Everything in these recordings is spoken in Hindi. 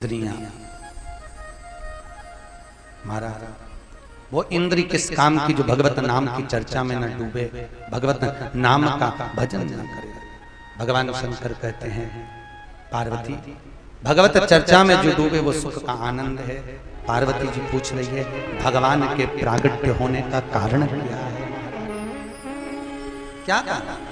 इंद्रियां। महाराज वो इंद्री किस काम की जो भगवत नाम की चर्चा में न डूबे, भगवत नाम का भजन न करे। भगवान शंकर कहते हैं पार्वती भगवत चर्चा में जो डूबे वो सुख का आनंद है। पार्वती जी पूछ रही है भगवान के प्रागट्य होने का कारण क्या है? क्या कारण?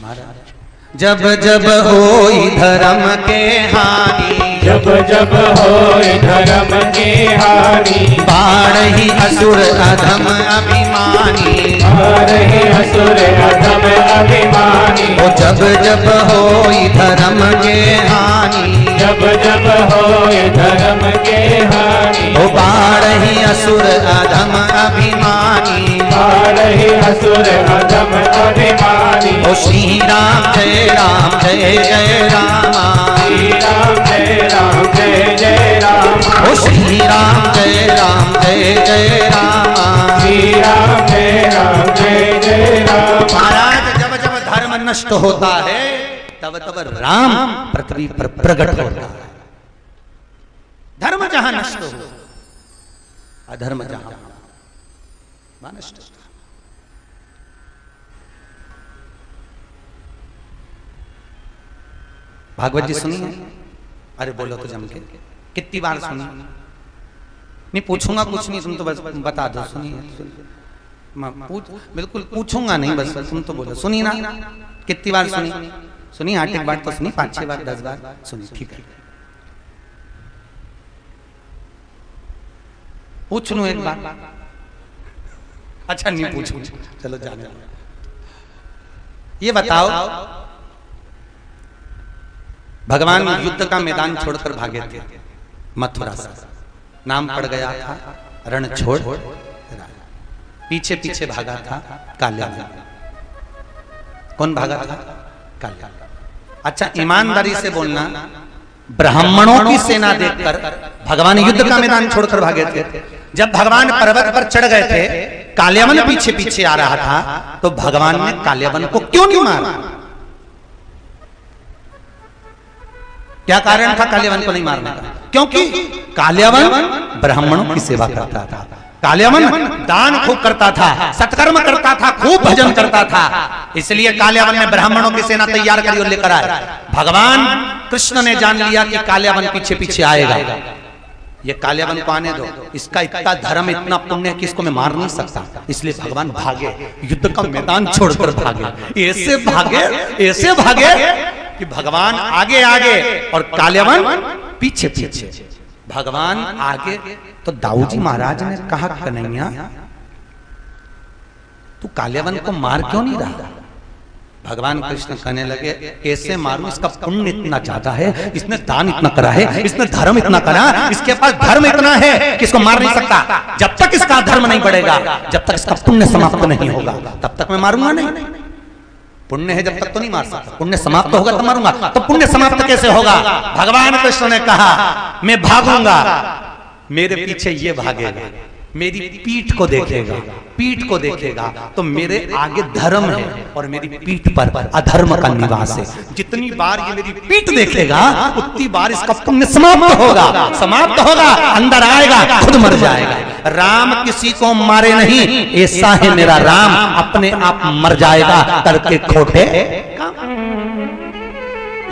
महाराज जब जब होई धर्म के हानि, जब जब होई धर्म के हानि, बाढ़हि असुर अधम अभिमानी, बाढ़हि असुर अधम अभिमानी। ओ जब जब होई धर्म के हानि, जब जब होई धर्म के हानि, ओ बाढ़हि असुर अधम अभिमानी, बाढ़हि असुर अधम अभिमानी। ओ श्री राम जय राम जय जय रामा, श्री राम जय राम जय जय राम। ओ श्री राम जय राम जय जय रामा, श्री राम जय राम जय जय राम। महाराज जब जब धर्म नष्ट होता है तब तब राम पृथ्वी पर प्रकट होता है। धर्म जहां नष्ट हो, अधर्म जहां नष्ट हो। भागवत जी सुनी है? अरे बोलो तो जम के कितनी बार सुनी? नहीं पूछूंगा कुछ नहीं, तुम तो बस बता दो। सुनी बिल्कुल पूछूंगा नहीं, बस तुम तो बोलो। सुनी ना? कितनी बार सुनी? सुनी 8 बार तो सुनी, 5-6 बार 10 बार सुनी, ठीक है। पूछ लूं एक बार? अच्छा नहीं पूछूं, चलो जाने दो। ये बताओ भगवान युद्ध का मैदान छोड़कर भागे थे मथुरा से, नाम पड़ गया था रण छोड़। पीछे पीछे भागा था काल्यावन। कौन भागा था? काल्यावन। अच्छा ईमानदारी से बोलना, ब्राह्मणों की सेना देखकर भगवान युद्ध का मैदान छोड़कर भागे थे। जब भगवान पर्वत पर चढ़ गए थे, काल्यावन पीछे पीछे आ रहा था, तो भगवान ने काल्यावन को क्यों नहीं मारा? क्या कारण था काल्यावन को नहीं मारने का? क्योंकि काल्यावन ब्राह्मणों की सेवा करता था, काल्यावन दान खूब करता था, सत्कर्म करता था, खूब भजन करता था। इसलिए काल्यावन ने ब्राह्मणों की सेना तैयार करी और लेकर आए। भगवान कृष्ण ने जान लिया कि काल्यावन पीछे पीछे आएगा, ये काल्यावन को आने दो, इसका इतना धर्म इतना पुण्य है कि इसको मैं मार नहीं सकता। इसलिए भगवान भागे, युद्ध का मैदान छोड़कर भागे। ऐसे भागे, ऐसे भागे कि भगवान आगे आगे और काल्यावन पीछे पीछे। भगवान आगे तो दाऊद जी महाराज ने कहा कन्हैया तू काल्यावन को मार क्यों नहीं रहा? भगवान कृष्ण कहने लगे कैसे मारूं, इसका पुण्य इतना ज्यादा है, इसने दान इतना करा है, इसने धर्म इतना करा, इसके पास धर्म इतना है कि इसको मार नहीं सकता। जब तक इसका धर्म नहीं बढ़ेगा, जब तक इसका पुण्य समाप्त नहीं होगा, तब तक मैं मारूंगा नहीं। पुण्य है जब तक तो नहीं मार सकता, पुण्य समाप्त होगा तो मारूंगा। तो पुण्य समाप्त कैसे होगा? भगवान कृष्ण ने कहा मैं भागूंगा, मेरे पीछे ये भागेगा, मेरी पीठ को देखेगा, पीठ को देखेगा तो मेरे आगे धर्म है और मेरी पीठ पर अधर्म का निवास है। जितनी बार ये मेरी पीठ देखेगा उतनी बार इसका पुण्य समाप्त होगा, समाप्त होगा, अंदर आएगा, खुद मर जाएगा। राम किसी को मारे नहीं, ऐसा है मेरा राम, अपने आप मर जाएगा करके खोटे।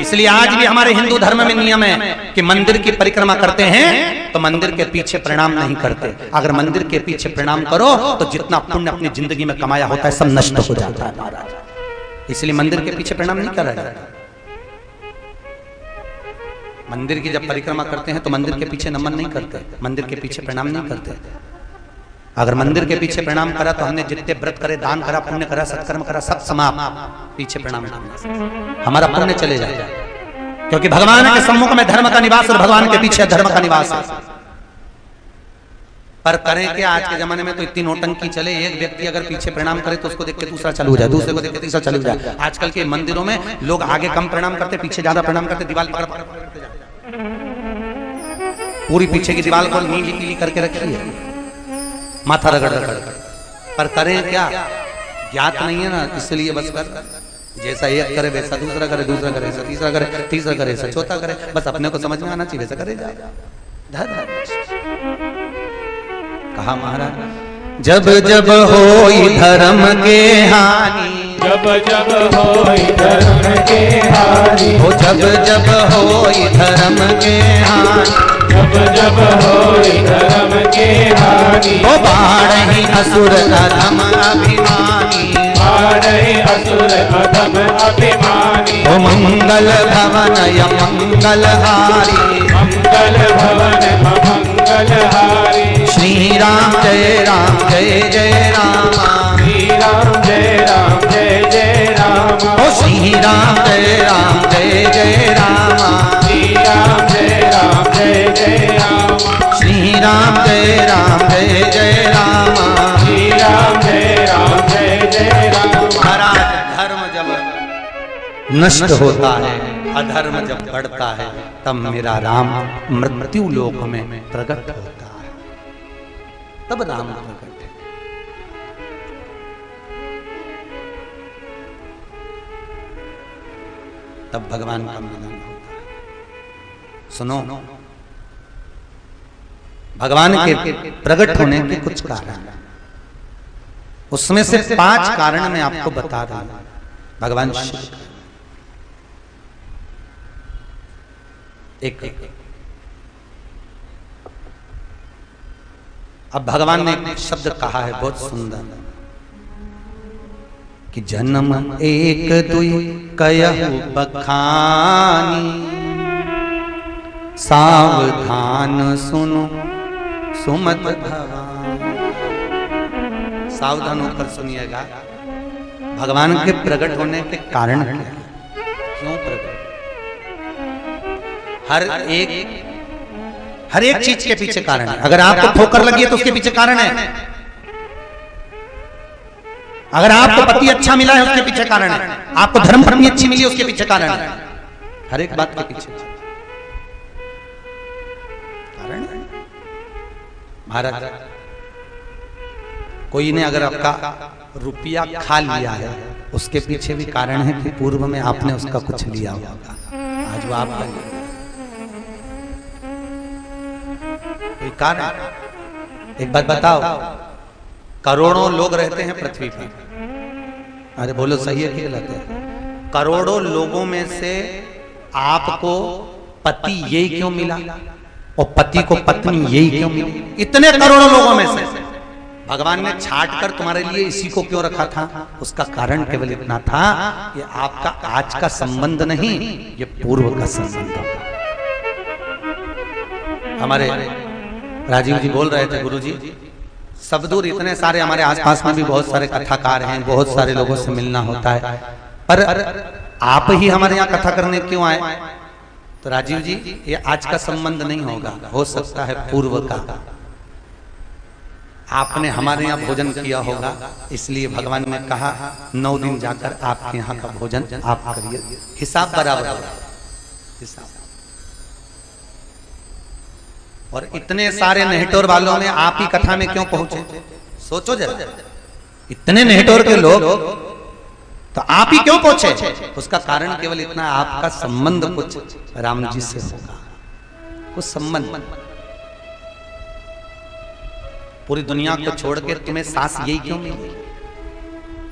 इसलिए आज भी हमारे हिंदू धर्म में नियम है कि मंदिर की परिक्रमा करते हैं तो मंदिर के पीछे प्रणाम नहीं करते। अगर मंदिर के पीछे प्रणाम करो तो जितना पुण्य अपनी जिंदगी में कमाया होता है सब नष्ट हो जाता है महाराज। इसलिए मंदिर के पीछे प्रणाम नहीं करा जाता। मंदिर की जब परिक्रमा करते हैं तो मंदिर के पीछे नमन नहीं करते, मंदिर के पीछे प्रणाम नहीं करते। अगर मंदिर के पीछे प्रणाम करा तो हमने जितने व्रत करे, दान करा, पुण्य करा, सत्कर्म करा, सब समाप्त। पीछे प्रणाम करना, हमारा पुण्य चले जाएगा। क्योंकि भगवान के सम्मुख में धर्म का निवास और भगवान के पीछे धर्म का निवास है। पर करें क्या? आज के जमाने में तो इतनी नौटंकी चले, एक व्यक्ति अगर पीछे प्रणाम करे तो उसको देख के दूसरा चालू हो जाए, दूसरे को देख के तीसरा चालू हो जाए। आजकल के मंदिरों में लोग आगे कम प्रणाम करते, पीछे ज्यादा प्रणाम करते, दीवार पकड़ पूरी पीछे की दीवार को नीली पीली करके रखी है, माथा रगड़ रगड़। पर करें क्या? ज्ञात नहीं है ना, इसलिए बस कर जैसा एक करे वैसा दूसरा करे, दूसरा करे ऐसा तीसरा करे, तीसरा करे ऐसा चौथा करे, बस अपने को समझ में आना चाहिए वैसा करे जाए। कहा महाराज जब जब होई धर्म के हानि, जब जब होई धर्म के हानि, हो जब जब होई धर्म के हानि, जब जब होई धर्म के हानि, हो बाढ़हि असुर अधम अभिमानी, बाढ़हि असुर अधम अभिमानी, हो मंगल भवन य मंगल हारी, मंगल भवन मंगल हारी, श्री राम जय रामा, श्री राम जय राम, ओ श्री राम जय रामा, श्री राम जय राम, श्री राम जय रामा, श्री राम जय राम। महाराज धर्म जब नष्ट होता है, अधर्म जब बढ़ता है, तब मेरा राम मृत्यु लोक में प्रकट होता है, तब राम प्रकट है। तब भगवान का मिलन होता है। सुनो, भगवान के प्रकट होने के कुछ कारण हैं, उसमें से 5 कारण मैं आपको बता रहा हूं। भगवान शिव एक, अब भगवान ने एक शब्द कहा है बहुत सुंदर कि जन्म एक दुई कयहु बखानी, सावधान सुनो सुमत भवानी। सावधान होकर सुनिएगा, भगवान के प्रकट होने के कारण क्या है, क्यों प्रकट, हर एक चीज के पीछे कारण है। अगर आपको ठोकर लगी है तो उसके पीछे कारण है, अगर आपको पति अच्छा मिला है उसके पीछे कारण है, आपको धर्म पत्नी अच्छी मिली है उसके पीछे कारण है, हर एक बात के पीछे कारण है। महाराज कोई ने अगर आपका रुपया खा लिया है, उसके पीछे भी कारण है कि पूर्व में आपने उसका कुछ लिया होगा, आज वो आपका लिया कोई कारण। एक बात बताओ, करोड़ों लोग रहते हैं पृथ्वी पर, अरे बोलो सही है कि गलत है? करोड़ों लोगों में से आपको पति यही क्यों मिला और पति को पत्नी यही क्यों मिली? इतने करोड़ों लोगों में से भगवान ने छाट कर तुम्हारे लिए इसी को क्यों रखा था? उसका कारण केवल इतना था, ये आपका आज का संबंध नहीं, ये पूर्व का संबंध होगा। हमारे राजीव जी बोल रहे थे, गुरु जी सब दूर इतने सारे हमारे आसपास में भी बहुत सारे कथाकार हैं, बहुत सारे लोगों से मिलना होता है, पर आप ही हमारे यहाँ कथा करने क्यों आए? तो राजीव जी ये आज का संबंध नहीं होगा, हो सकता है पूर्व का, आपने हमारे यहाँ भोजन किया होगा, इसलिए भगवान ने कहा 9 दिन जाकर आपके यहाँ का भोजन आप करिए, हिसाब बराबर होगा, हिसाब। और इतने सारे नेहटोर वालों में आप ही कथा में क्यों पहुंचे? सोचो जरा, इतने नेहटोर के लोग तो आप ही क्यों पहुंचे? उसका कारण केवल इतना, आपका संबंध कुछ राम जी से होगा, कुछ संबंध। पूरी दुनिया को छोड़ के तुम्हें सास यही क्यों मिली,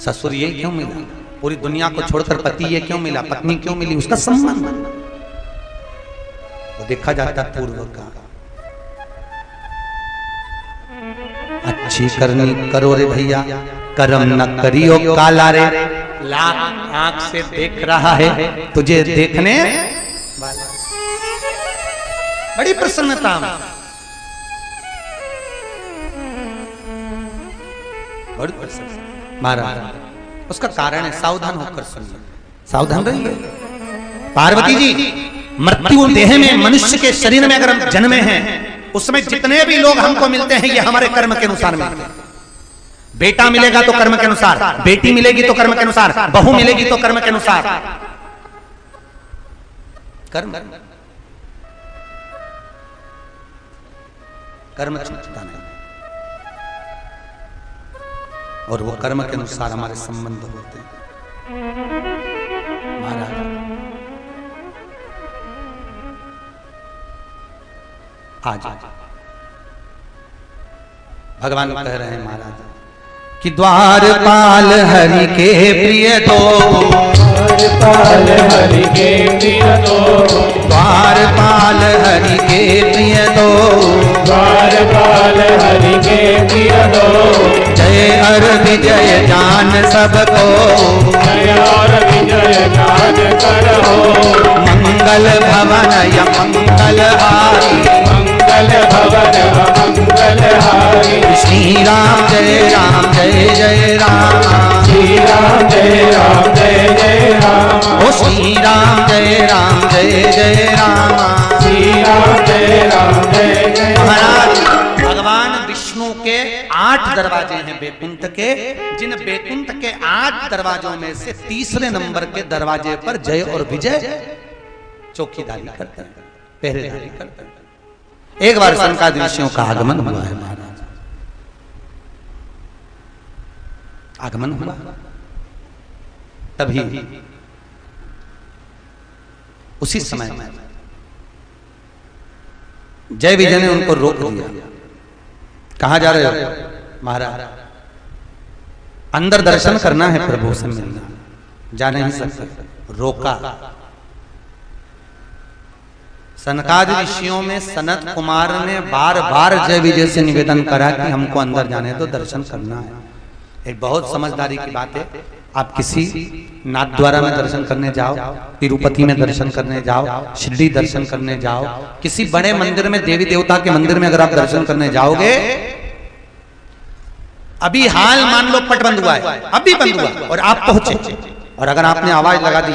ससुर यही क्यों मिला? पूरी दुनिया को छोड़कर पति ये क्यों मिला, पत्नी क्यों मिली? उसका संबंध वो देखा जाता पूर्व का। अच्छी करनी करो रे भैया, कर्म न करियो काला रे, लाख आंख से देख रहा है तुझे देखने वाला। बड़ी प्रसन्नता में, बड़ी प्रसन्नता महाराज। उसका कारण है, सावधान होकर सुनिए, सावधान रहिए। पार्वती जी मृत्यु देह में, मनुष्य के शरीर में अगर हम जन्मे हैं, उसमें जितने भी लोग हमको मिलते हैं ये हमारे कर्म के अनुसार मिलते हैं। बेटा मिलेगा तो कर्म के अनुसार, बेटी मिलेगी तो कर्म के अनुसार, बहू मिलेगी तो कर्म के अनुसार। कर्म कर्म छूटता नहीं, और वो कर्म के अनुसार हमारे संबंध होते हैं। आज भगवान कह रहे हैं महाराज कि द्वारपाल हरि के प्रिय दो, द्वारपाल हरि के प्रिय दो, द्वारपाल हरि के प्रिय दो, द्वारपाल हरि के प्रिय दो। जय और विजय जान सबको, जय और विजय जान करो। मंगल भवन या मंगल हारी, मंगल भवन मंगल हारी। श्री राम जय राम जय जय राम, श्री राम जय राम जय जय राम। ओ श्री राम जय राम जय जय राम, श्री राम जय राम जय जय। महाराज भगवान विष्णु के 8 दरवाजे हैं बैकुंठ के, जिन बैकुंठ के 8 दरवाजों में से तीसरे नंबर के दरवाजे पर जय और विजय चौकीदारी करते हैं, पहरेदारी करते हैं। एक बार सनकादि ऋषियों का आगमन हुआ है महाराज, आगमन हुआ तभी उसी समय जय विजय ने उनको रोक दिया। कहां जा रहे हो महाराज? अंदर दर्शन करना है, प्रभु से मिलना, जा नहीं सकते। रोका। सनकादि ऋषियों में सनत कुमार ने बार बार जय विजय से निवेदन करा कि हमको अंदर जाने दो, दर्शन करना है। एक बहुत समझदारी की बात है, आप किसी नाथद्वारा में दर्शन करने जाओ, तिरुपति में दर्शन करने जाओ, शिरडी दर्शन करने जाओ, किसी बड़े मंदिर में, देवी देवता के मंदिर में अगर आप दर्शन करने जाओगे, अभी हाल मान लो पट बंद हुआ है, अभी बंद हुआ और आप पहुंचे, और अगर आपने आवाज लगा दी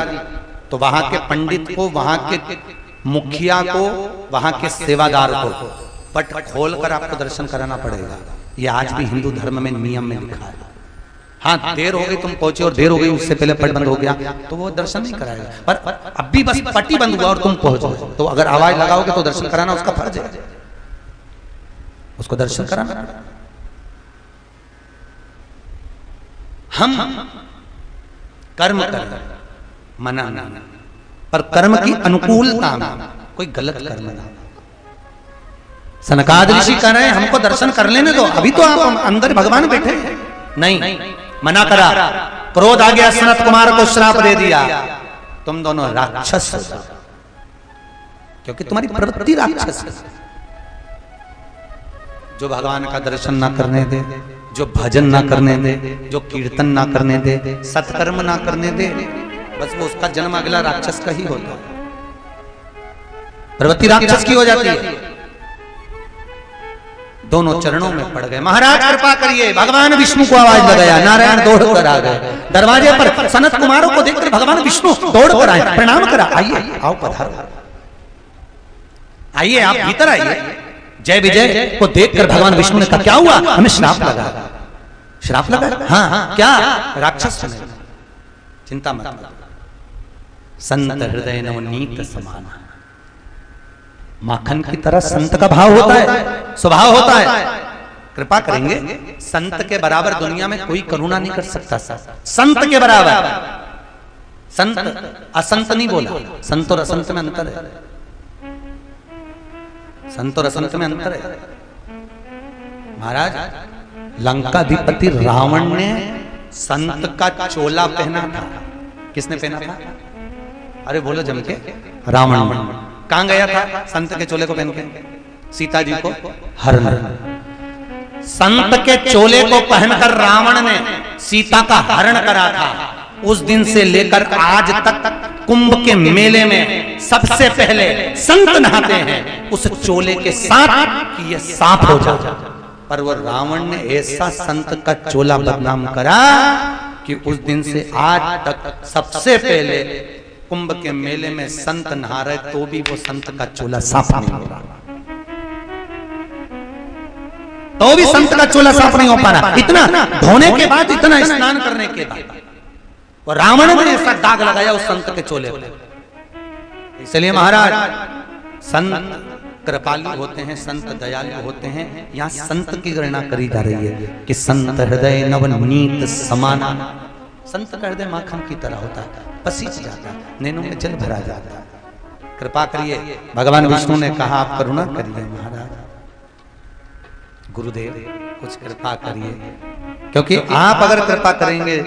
तो वहां के पंडित को, वहां के मुखिया को, वहां के सेवादार को पट खोलकर आपको दर्शन कराना पड़ेगा। ये आज भी हिंदू धर्म में नियम में लिखा है। हाँ, देर हो गई, तुम पहुंचे और देर हो गई, उससे पहले पट बंद हो गया तो वो दर्शन नहीं कराएगा। पर अभी बस पट्टी बंद हुआ और तुम पहुंचो तो अगर आवाज लगाओगे तो दर्शन कराना उसका फर्ज है, उसको दर्शन कराना। हम कर्म करें, मना नहीं, पर कर्म की अनुकूलता में, कोई गलत कर्म नहीं। सनकादि ऋषि कह रहे हैं हमको दर्शन कर लेने दो, अभी तो आप अंदर भगवान बैठे। नहीं, मना करा। क्रोध आ गया, सनत कुमार को श्राप दे दिया, तुम दोनों राक्षस हो जाओ, क्योंकि तुम्हारी प्रवृत्ति राक्षस है। जो भगवान का दर्शन ना करने दे, जो भजन ना करने दे, जो कीर्तन ना करने दे, सत्कर्म ना करने दे, बस वो उसका जन्म अगला राक्षस का ही होता है, प्रवृत्ति राक्षस की हो जाती है। दोनों चरणों में पड़ गए। महाराज कृपा करिए, भगवान विष्णु को आवाज लगाया, नारायण दौड़ कर आ गए दरवाजे पर। सनत कुमारों को देखकर भगवान विष्णु दौड़ कर आए, प्रणाम करा, आइए आओ पधारो, आइए आप भीतर आइए। जय विजय को देखकर भगवान विष्णु ने कहा क्या हुआ? हमें श्राप लगा। श्राप लगा? हाँ, क्या? राक्षस बने। चिंता मत, संत हृदय नवनीत समान, माखन की तरह संत का भाव होता है, स्वभाव होता है। कृपा करेंगे, संत के बराबर दुनिया में कोई करुणा नहीं कर सकता। संत के बराबर। संत असंत नहीं बोला, संत और असंत में अंतर है, संत और असंत में अंतर है। महाराज लंकाधिपति रावण ने संत का चोला पहना था। किसने पहना था? अरे बोलो जम के, रावण। कहां गया था संत के चोले को पहन के? सीता जी को हरण। संत के चोले को पहनकर रावण ने सीता का हरण करा था। उस दिन से लेकर आज तक कुंभ के मेले में सबसे पहले संत नहाते हैं उस चोले के साथ कि ये साफ हो जाए। पर वो रावण ने ऐसा संत का चोला बदनाम करा कि उस दिन से आज तक सबसे पहले कुंभ के मेले में संत नहा रहे तो भी वो संत का चोला साफ नहीं हो रहा, तो भी संत का चोला साफ नहीं हो पा रहा। इतना धोने के बाद, इतना स्नान करने के बाद, और रावण ने ऐसा दाग लगाया उस संत के चोले पर। इसलिए महाराज संत कृपालु होते हैं, संत दयालु होते हैं। यहाँ संत की गणना करी जा रही है कि संत हृदय नवनीत समाना। संत का हृदय माखन की तरह होता है, पसीज जाता है, नैनों में जल भरा जाता है। कृपा करिए, भगवान विष्णु ने कहा आप करुणा करिए महाराज। गुरुदेव कुछ कृपा करिए, क्योंकि आप अगर कृपा करेंगे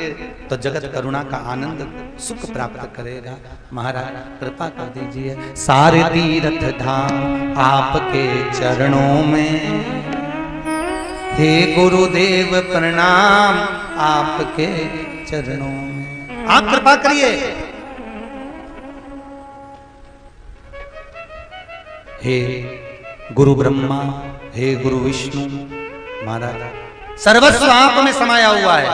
तो जगत करुणा का आनंद सुख प्राप्त करेगा। महाराज कृपा कर दीजिए। सारे तीर्थ धाम आपके चरणों में, हे गुरुदेव प्रणाम आपके चरणों में। आप कृपा करिए। हे गुरु ब्रह्मा, हे गुरु विष्णु, महाराज सर्वस्व आप में समाया हुआ है,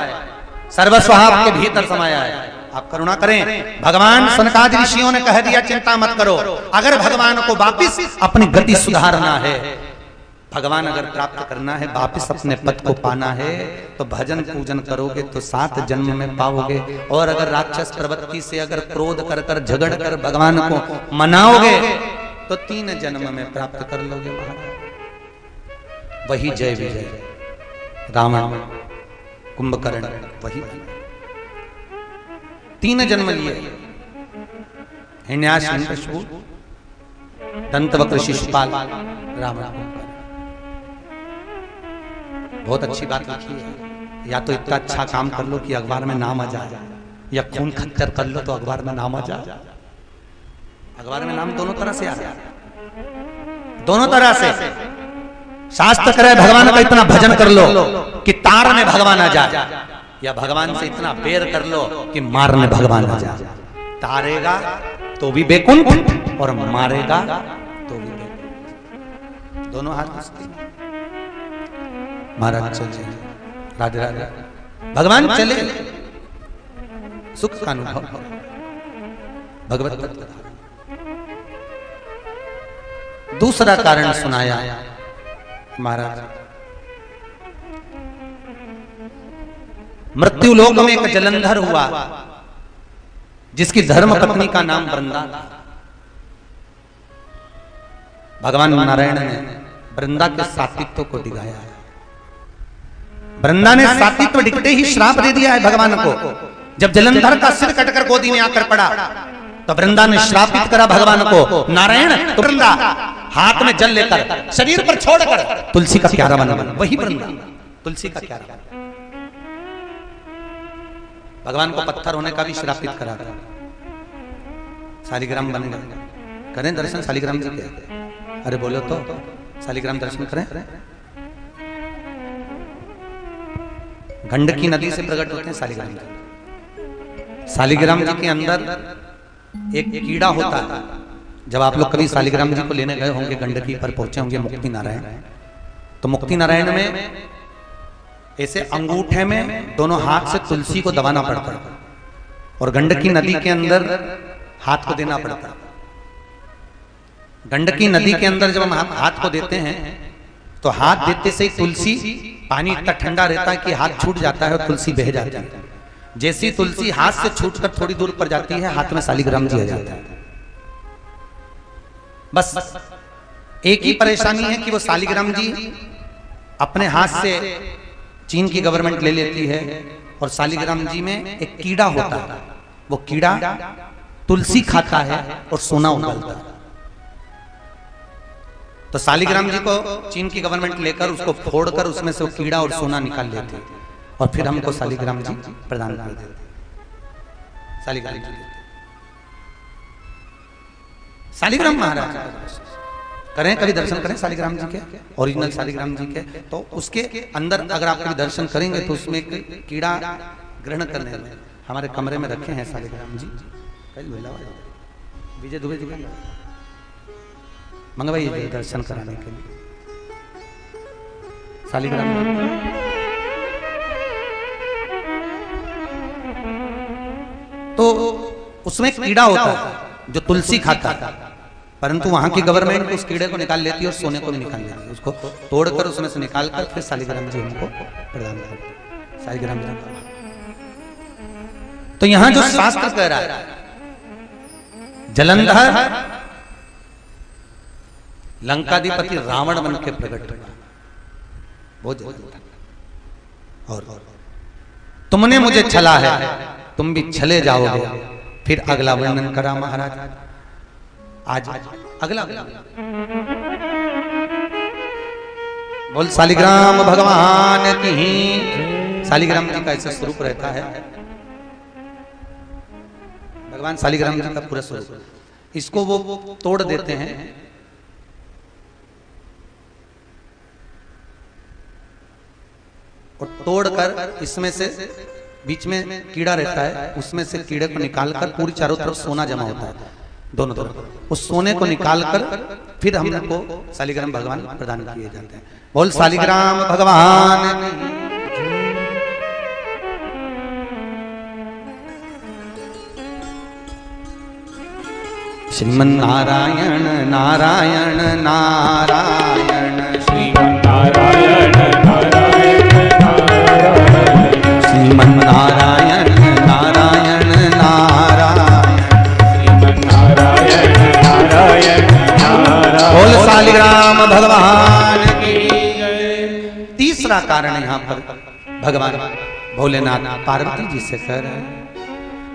सर्वस्व आपके भीतर समाया है। आप करुणा करें। भगवान सनकादि ऋषियों ने कह दिया चिंता मत करो। अगर भगवान को वापिस अपनी गति सुधारना है, भगवान अगर प्राप्त करना है, वापिस अपने पद को पाना है, तो भजन पूजन करोगे तो 7 जन्म में पाओगे। और अगर राक्षस प्रवृत्ति से अगर क्रोध कर कर झगड़ कर भगवान को मनाओगे तो 3 जन्म में प्राप्त कर लोगे। महाराज वही जय विजय, रावण कुंभकर्ण वही 3 जन्म लिए। हिरण्याकश्यप, दंतवक्र शिशुपाल, रावण। बहुत अच्छी बात लिखी है। या तो इतना अच्छा काम कर लो कि अखबार में नाम आ जाए, या खून खच्चर कर लो तो अखबार में नाम आ जाए। अखबार में नाम दोनों तरह से आ जाए, दोनों तरह से। शास्त्र करे भगवान का इतना भजन कर लो कि तारने भगवान आ जाए, या भगवान से इतना बेर कर लो कि मारने भगवान आ जाए। तारेगा तो भी बेकुंठ और मारेगा तो भी बेकुंठ, दोनों हाथ उसके। महाराज चले, राधे राधे, भगवान चले, सुख का अनुभव भगवत तत्व। दूसरा कारण सुनाया महाराज। मृत्यु लोक में एक जलंधर हुआ जिसकी धर्म पत्नी का नाम वृंदा था। भगवान नारायण ने वृंदा के सात्वित्व को दिखाया है। वृंदा ने सात्वित्व दिखते ही श्राप दे दिया है भगवान को। जब जलंधर का सिर कटकर गोदी में आकर पड़ा तो वृंदा ने श्रापित करा भगवान को, नारायण तो वृंदा हाथ में जल लेकर शरीर पर छोड़कर तुलसी का क्यारा बना। वही वृंदा तुलसी का क्यारा। भगवान को पत्थर होने का भी श्रापित करा था। शालिग्राम बनेगा, करें दर्शन शालिग्राम जी के? अरे बोलो तो शालिग्राम दर्शन करें। गंडकी नदी से प्रकट होते हैं शालिग्राम जी। शालिग्राम जी के अंदर एक कीड़ा होता है। जब आप लोग कभी शालिग्राम जी को लेने गए होंगे, गंडकी पर पहुंचे होंगे मुक्ति नारायण, तो मुक्ति नारायण में ऐसे अंगूठे में दोनों हाथ से तुलसी को दबाना पड़ता है, और गंडकी नदी के अंदर हाथ को देना पड़ता है। गंडकी नदी के अंदर जब हम हाथ को देते हैं तो हाथ देते से ही तुलसी, पानी इतना ठंडा रहता है कि हाथ छूट जाता है और तुलसी बह जाती है। जैसी तुलसी हाथ से छूटकर थोड़ी दूर पर जाती है, हाथ में शालिग्राम जी आ जाता है। बस एक ही परेशानी है कि वो शालिग्राम जी अपने हाथ से चीन की गवर्नमेंट ले लेती है, और शालिग्राम जी में एक कीड़ा होता है। वो कीड़ा तुलसी खाता है और सोना उगलता है। तो शालिग्राम जी को चीन की गवर्नमेंट लेकर उसको फोड़कर उसमें से वो कीड़ा और सोना निकाल लेते, और फिर हमको शालिग्राम जी प्रदान कर देते। शालिग्राम जी, शालिग्राम महाराज करें, कभी दर्शन करें शालिग्राम जी के, ओरिजिनल शालिग्राम जी के। तो उसके अंदर अगर आप कभी दर्शन करेंगे तो उसमें एक कीड़ा ग्रहण करने में हमारे कमरे में रखे हैं शालिग्राम जी। विजय दुबे जी मंगवाइए दर्शन कराने के लिए शालिग्राम। तो उसमें कीड़ा होता है जो तुलसी खाता है, परंतु वहां की गवर्नमेंट उस कीड़े को निकाल लेती है और सोने को भी निकाल लेती है। उसको तोड़कर उसमें से निकालकर फिर शालिग्राम जी उनको प्रदान करते हैं। शालिग्राम जी। तो यहां जो शास्त्र कह रहा है, जलंधर लंकाधिपति रावण बन के प्रकट हुआ, बहुत जल्दी। और तुमने मुझे छला है, तुम भी छले जाओगे। फिर अगला वर्णन करा महाराज। आज अगला बोल शालिग्राम भगवान की। शालिग्राम जी का ऐसा स्वरूप रहता है, भगवान शालिग्राम जी का पूरा स्वरूप। इसको वो तोड़ देते हैं, और तोड़कर इसमें से बीच में कीड़ा रहता है, उसमें से कीड़े को निकालकर पूरी चारों तरफ सोना जमा होता है, दोनों तरफ उस सोने को निकालकर फिर हमको शालिग्राम भगवान प्रदान किए जाते हैं। बोल शालिग्राम भगवान। श्रीमन नारायण नारायण नारायण, श्रीमन नारायण नारायण नारायण, श्रीमन नारायण नारायण नारायण, श्रीमन नारायण नारायण नारायण। बोल शालिग्राम भगवान की जय। तीसरा कारण यहाँ पर भगवान भोलेनाथ पार्वती जी से कह रहे हैं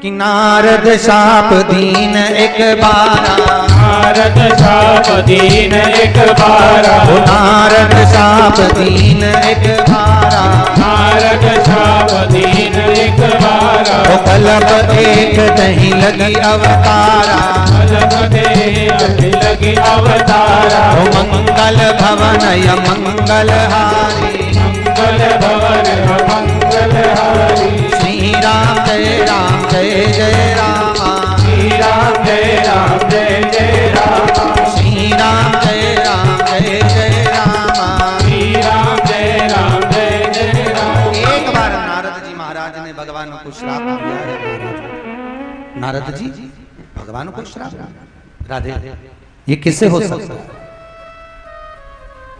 कि नारद शाप दीन एक बारा, नारद शाप दीन एक बारा, नारद शाप दीन एक बारा, नारद शाप दीन एक बारा, कलप एक दही लगी अवतारा, लगी अवतारा, मंगल भवन य मंगल हारी, मंगल भवन मंगल हारी, श्री राम जय राम जय जय राम, श्री राम जय राम जय जय राम, श्री राम जय राम जय जय राम, श्री राम जय राम जय जय राम। एक बार नारद जी महाराज ने भगवान को श्राप दिया है। नारद जी भगवान को श्राप, राधे ये किसे हो सकता है?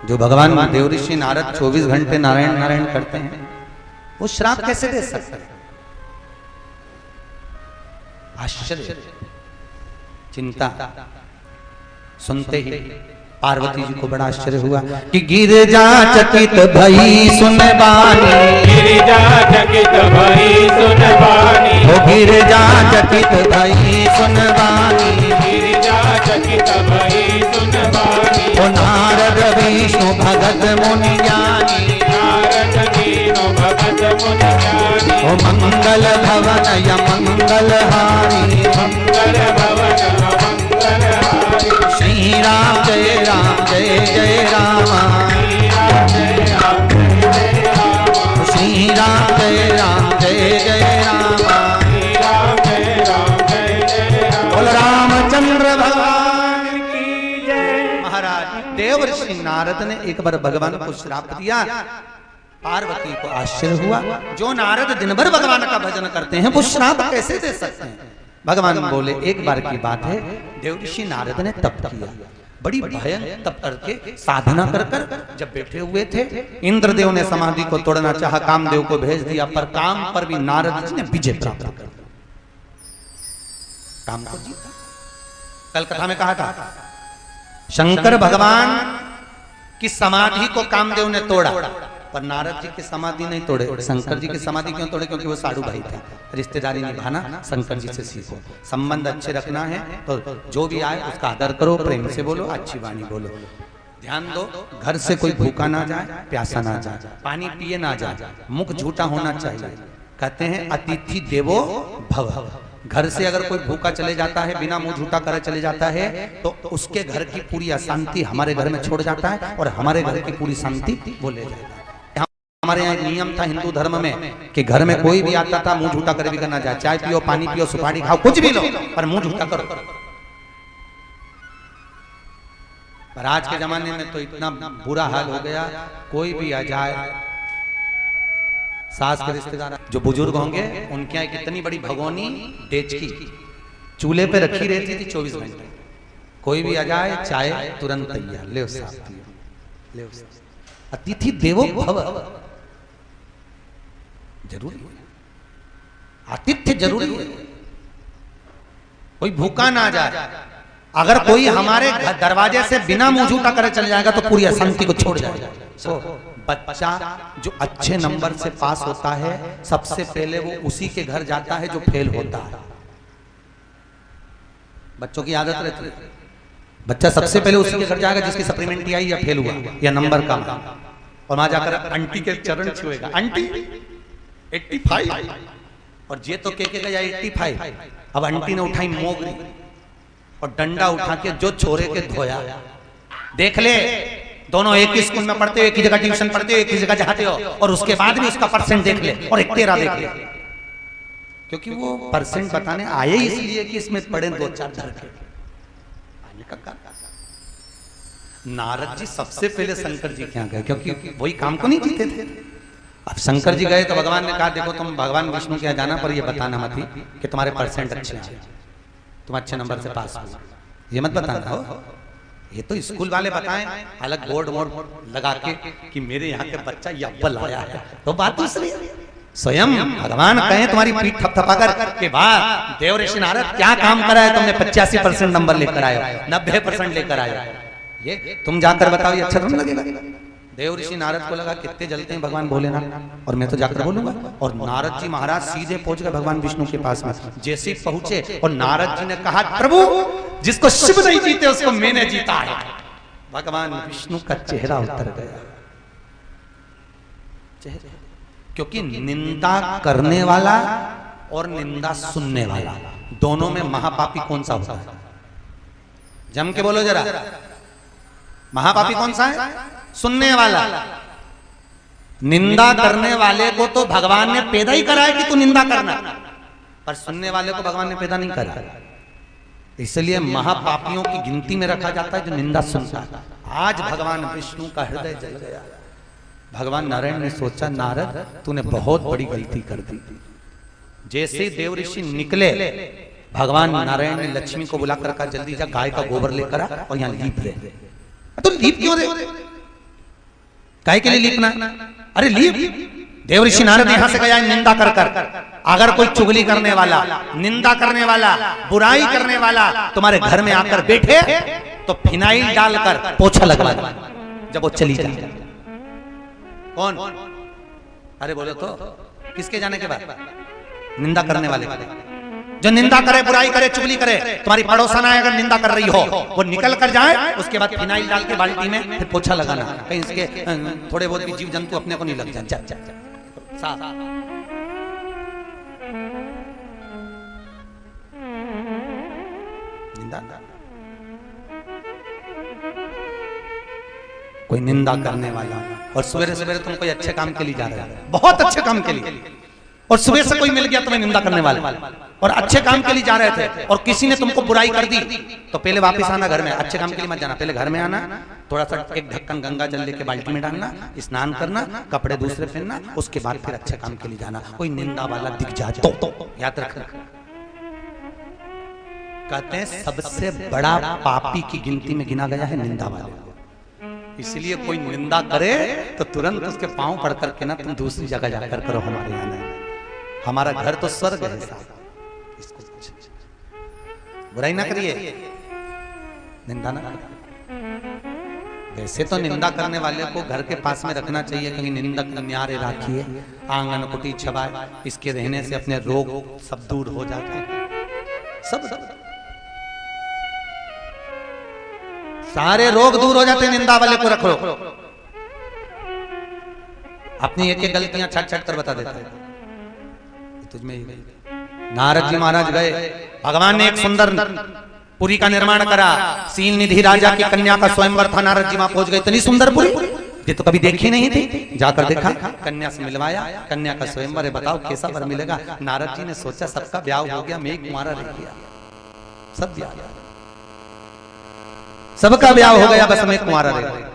जो भगवान देव ऋषि नारद 24 घंटे नारायण नारायण करते हैं, वो श्राप कैसे दे सकते हैं? आश्चर्य, चिंता सुनते ही पार्वती जी को बड़ा आश्चर्य हुआ कि गिरजा चकित भई सुन बानी, गिरिजा चकित भई सुन बानी, ओ गिरजा चकित भई सुन बानी, गिरिजा चकित भई सुन बानी, ओ नारद विष्णु भगत मुनि ज्ञानी, नारद दीनो भगत मुनि ज्ञानी, ओ मंगल भवन य मंगल हारी, मंगल भवन मंगल हारी, श्री राम जय राम जय जय राम, श्री राम जय राम जय जय राम, श्री राम जय राम जय जय राम, श्री राम जय राम जय जय राम। बोल रामचंद्र भगवान की जय। महाराज देव ऋषि नारद ने एक बार भगवान को श्राप दिया, पार्वती को आश्चर्य हुआ, जो नारद दिन भर भगवान का भजन करते हैं वो श्राप कैसे दे सकते हैं? भगवान बोले एक बार की बात है, देव ऋषि नारद ने तप किया, बड़ी भयंकर तप करके साधना कर कर जब बैठे हुए थे, इंद्रदेव ने समाधि को तोड़ना चाहा, कामदेव को भेज दिया, पर काम पर भी नारद जी ने विजय प्राप्त कर दी, काम को जीता। कल कथा में कहा था शंकर भगवान की समाधि को कामदेव ने तोड़ा, पर नारद जी की समाधि नहीं तोड़े। शंकर जी की समाधि क्यों तोड़े? क्योंकि वो साधु भाई थे। रिश्तेदारी निभाना शंकर जी से सीखो, संबंध अच्छे रखना है तो जो भी आए उसका आदर करो, प्रेम से बोलो, अच्छी वाणी बोलो। ध्यान दो, घर से कोई भूखा ना जाए, प्यासा ना जाए, पानी पिए ना जाए, मुख झूठा होना चाहिए। कहते हैं अतिथि देवो भव। घर से अगर कोई भूखा चले जाता है, बिना मुंह झूठा करे चले जाता है, तो उसके घर की पूरी अशांति हमारे घर में छोड़ जाता है और हमारे घर की पूरी शांति वो ले जाता है। हमारे यहाँ नियम था हिंदू धर्म में कि घर में कोई भी आता था मुंह झूठा करे भी करना जाए, चाय पियो, पानी पियो, सुपारी खाओ, कुछ भी लो, पर मुंह झूठा करो। पर आज के जमाने में तो इतना बुरा हाल हो गया, कोई भी आ जाए, सास के रिश्तेदार जो बुजुर्ग होंगे उनके यहाँ कितनी बड़ी भगोनी डेचकी चूल्हे पे रखी रहती थी 24 घंटे, कोई भी आ जाए चाय तुरंत तैयार, ले साहब पियो, ले अतिथि देवो भव। जरूरी है, आतिथ्य जरूरी है, कोई भूखा ना जाए। अगर कोई हमारे दरवाजे से बिना मुंह झूठा करे चल जाएगा तो पूरी अशांति को छोड़ जाएगा। तो बच्चा जो अच्छे नंबर से पास होता है, सबसे पहले वो उसी के घर जाता है जो फेल होता है। बच्चों की आदत रहती है, बच्चा सबसे पहले उसी के घर जाएगा जिसकी सप्लीमेंट्री आई या फेल हुआ या नंबर कम। और वहां जाकर आंटी के चरण छुएगा, आंटी 85 और ये तो के गया 85। अब आंटी ने उठाई मोगरी और डंडा उठा के जो छोरे के धोया। देख ले, दोनों एक ही स्कूल में पढ़ते हो, एक ही जगह ट्यूशन पढ़ते हो, एक ही जगह जाते हो, और उसके बाद भी उसका परसेंट देख ले और एक तेरा देख ले, क्योंकि वो परसेंट बताने आए इसलिए कि इसमें पढ़े 2-4 धर के आने का कारण। नारद जी सबसे पहले शंकर जी के यहाँ गए, क्योंकि वही काम को नहीं जीते थे। अब शंकर जी गए तो भगवान ने कहा देखो तुम भगवान विष्णु के यहाँ जाना, पर ये बताना मत ही कि तुम्हारे परसेंट अच्छे हैं, तुम अच्छे नंबर से पास हो, ये मत बताना हो। ये तो स्कूल वाले बताएं अलग बोर्ड वोर्ड लगा के कि मेरे यहाँ के बच्चा ये अव्वल आया है, तो बात दूसरी है। स्वयं भगवान कहें तुम्हारी पीठ थपथपाकर के बाद देव ऋषि नारद क्या काम करा है तुमने, 85% नंबर लेकर आए, 90% लेकर आए, ये तुम जाकर बताओ, ये अच्छा तुम लगेगा। देव ऋषि नारद को लगा कितने जलते हैं भगवान भोलेनाथ, और मैं तो जाकर बोलूंगा। और नारद जी महाराज सीधे पहुंच गए भगवान विष्णु के पास में। जैसे पहुंचे और नारद जी ने कहा प्रभु जिसको शिव नहीं जीते उसको मैंने जीता है। भगवान विष्णु का चेहरा उतर गया, क्योंकि निंदा करने वाला और निंदा सुनने वाला दोनों में महापापी कौन सा होता है? जम के बोलो जरा, महापापी कौन सा है? सुनने वाला। निंदा करने वाले को तो भगवान ने पैदा ही करा है कि तू निंदा करना, पर सुनने वाले को भगवान ने पैदा नहीं करा, इसलिए महापापियों की गिनती में रखा जाता है जो निंदा सुनता है। आज भगवान विष्णु का हृदय जल गया। भगवान नारायण ने सोचा नारद तूने बहुत बड़ी गलती कर दी। जैसे देव ऋषि निकले भगवान नारायण ने लक्ष्मी को बुलाकर कहा जल्दी जा गाय का गोबर लेकर आ और यहाँ लीप दे। तो लीप क्यों दे? गाय के लिए लीपना? अरे लीप। देव ऋषि नारद यहां से गया निंदा कर कर। अगर कोई चुगली करने वाला, निंदा करने वाला, बुराई करने वाला तुम्हारे घर में आकर बैठे तो फिनाइल डालकर पोछा लगवा दो जब वो चली जाए। कौन? अरे बोलो तो किसके जाने के बाद? निंदा करने वाले जो निंदा करे, बुराई करे, चुगली करे, तुम्हारी पड़ोसन आए अगर निंदा कर रही हो वो निकल कर जाए, उसके बाद फिनाइल डाल के बाल्टी में फिर पोछा लगाना, कहीं इसके थोड़े बहुत भी जीव जंतु अपने को नहीं लग जाए। निंदा कोई निंदा करने वाला और सवेरे सवेरे तुम कोई अच्छे काम के लिए जा रहे हो, बहुत अच्छे काम के लिए, और सुबह से कोई मिल गया तुम्हें निंदा करने वाला और अच्छे काम के लिए जा रहे थे और किसी ने तुमको बुराई कर दी, तो पहले वापस आना घर में। अच्छे काम के लिए मत जाना, पहले घर में आना, थोड़ा सा एक ढक्कन गंगा जल लेके बाल्टी में डालना, स्नान करना, कपड़े दूसरे पहनना, उसके बाद फिर अच्छे काम के लिए जाना। कोई निंदा वाला दिख जाए तो याद रखना। कहते हैं सबसे बड़ा पापी की गिनती में गिना गया है निंदा वाले। इसलिए कोई निंदा करे तो तुरंत उसके पांव पड़ करके ना तुम दूसरी जगह जाकर करो, हमारे यहाँ नहीं, हमारा घर तो स्वर्ग है साहब। बुराई ना करिए, निंदा ना करिए। वैसे तो निंदा करने वाले को घर के पास में रखना चाहिए, क्योंकि निंदक न्यारे राखिए आंगन कुटी छबाए, इसके रहने से अपने रोग सब दूर हो जाते हैं। सब सारे रोग दूर हो जाते हैं, निंदा वाले को रख लो। अपनी एक एक गलतियां छट छट कर बता देता है तुझमें। नारद जी महाराज गए, भगवान ने एक सुंदर पुरी का निर्माण करा, सील निधि राजा की कन्या का स्वयंवर था। नारद जी वहां पहुंच गए, इतनी सुंदर पुरी ये तो कभी देखी नहीं थी। जाकर देखा, कन्या से मिलवाया, कन्या का स्वयंवर है, बताओ कैसा वर मिलेगा। नारद जी ने सोचा सबका ब्याह हो गया, मैं एक कुंवारा रह गया, सब ब्याह, सबका ब्याह हो गया, बस मैं कुंवारा रह गया,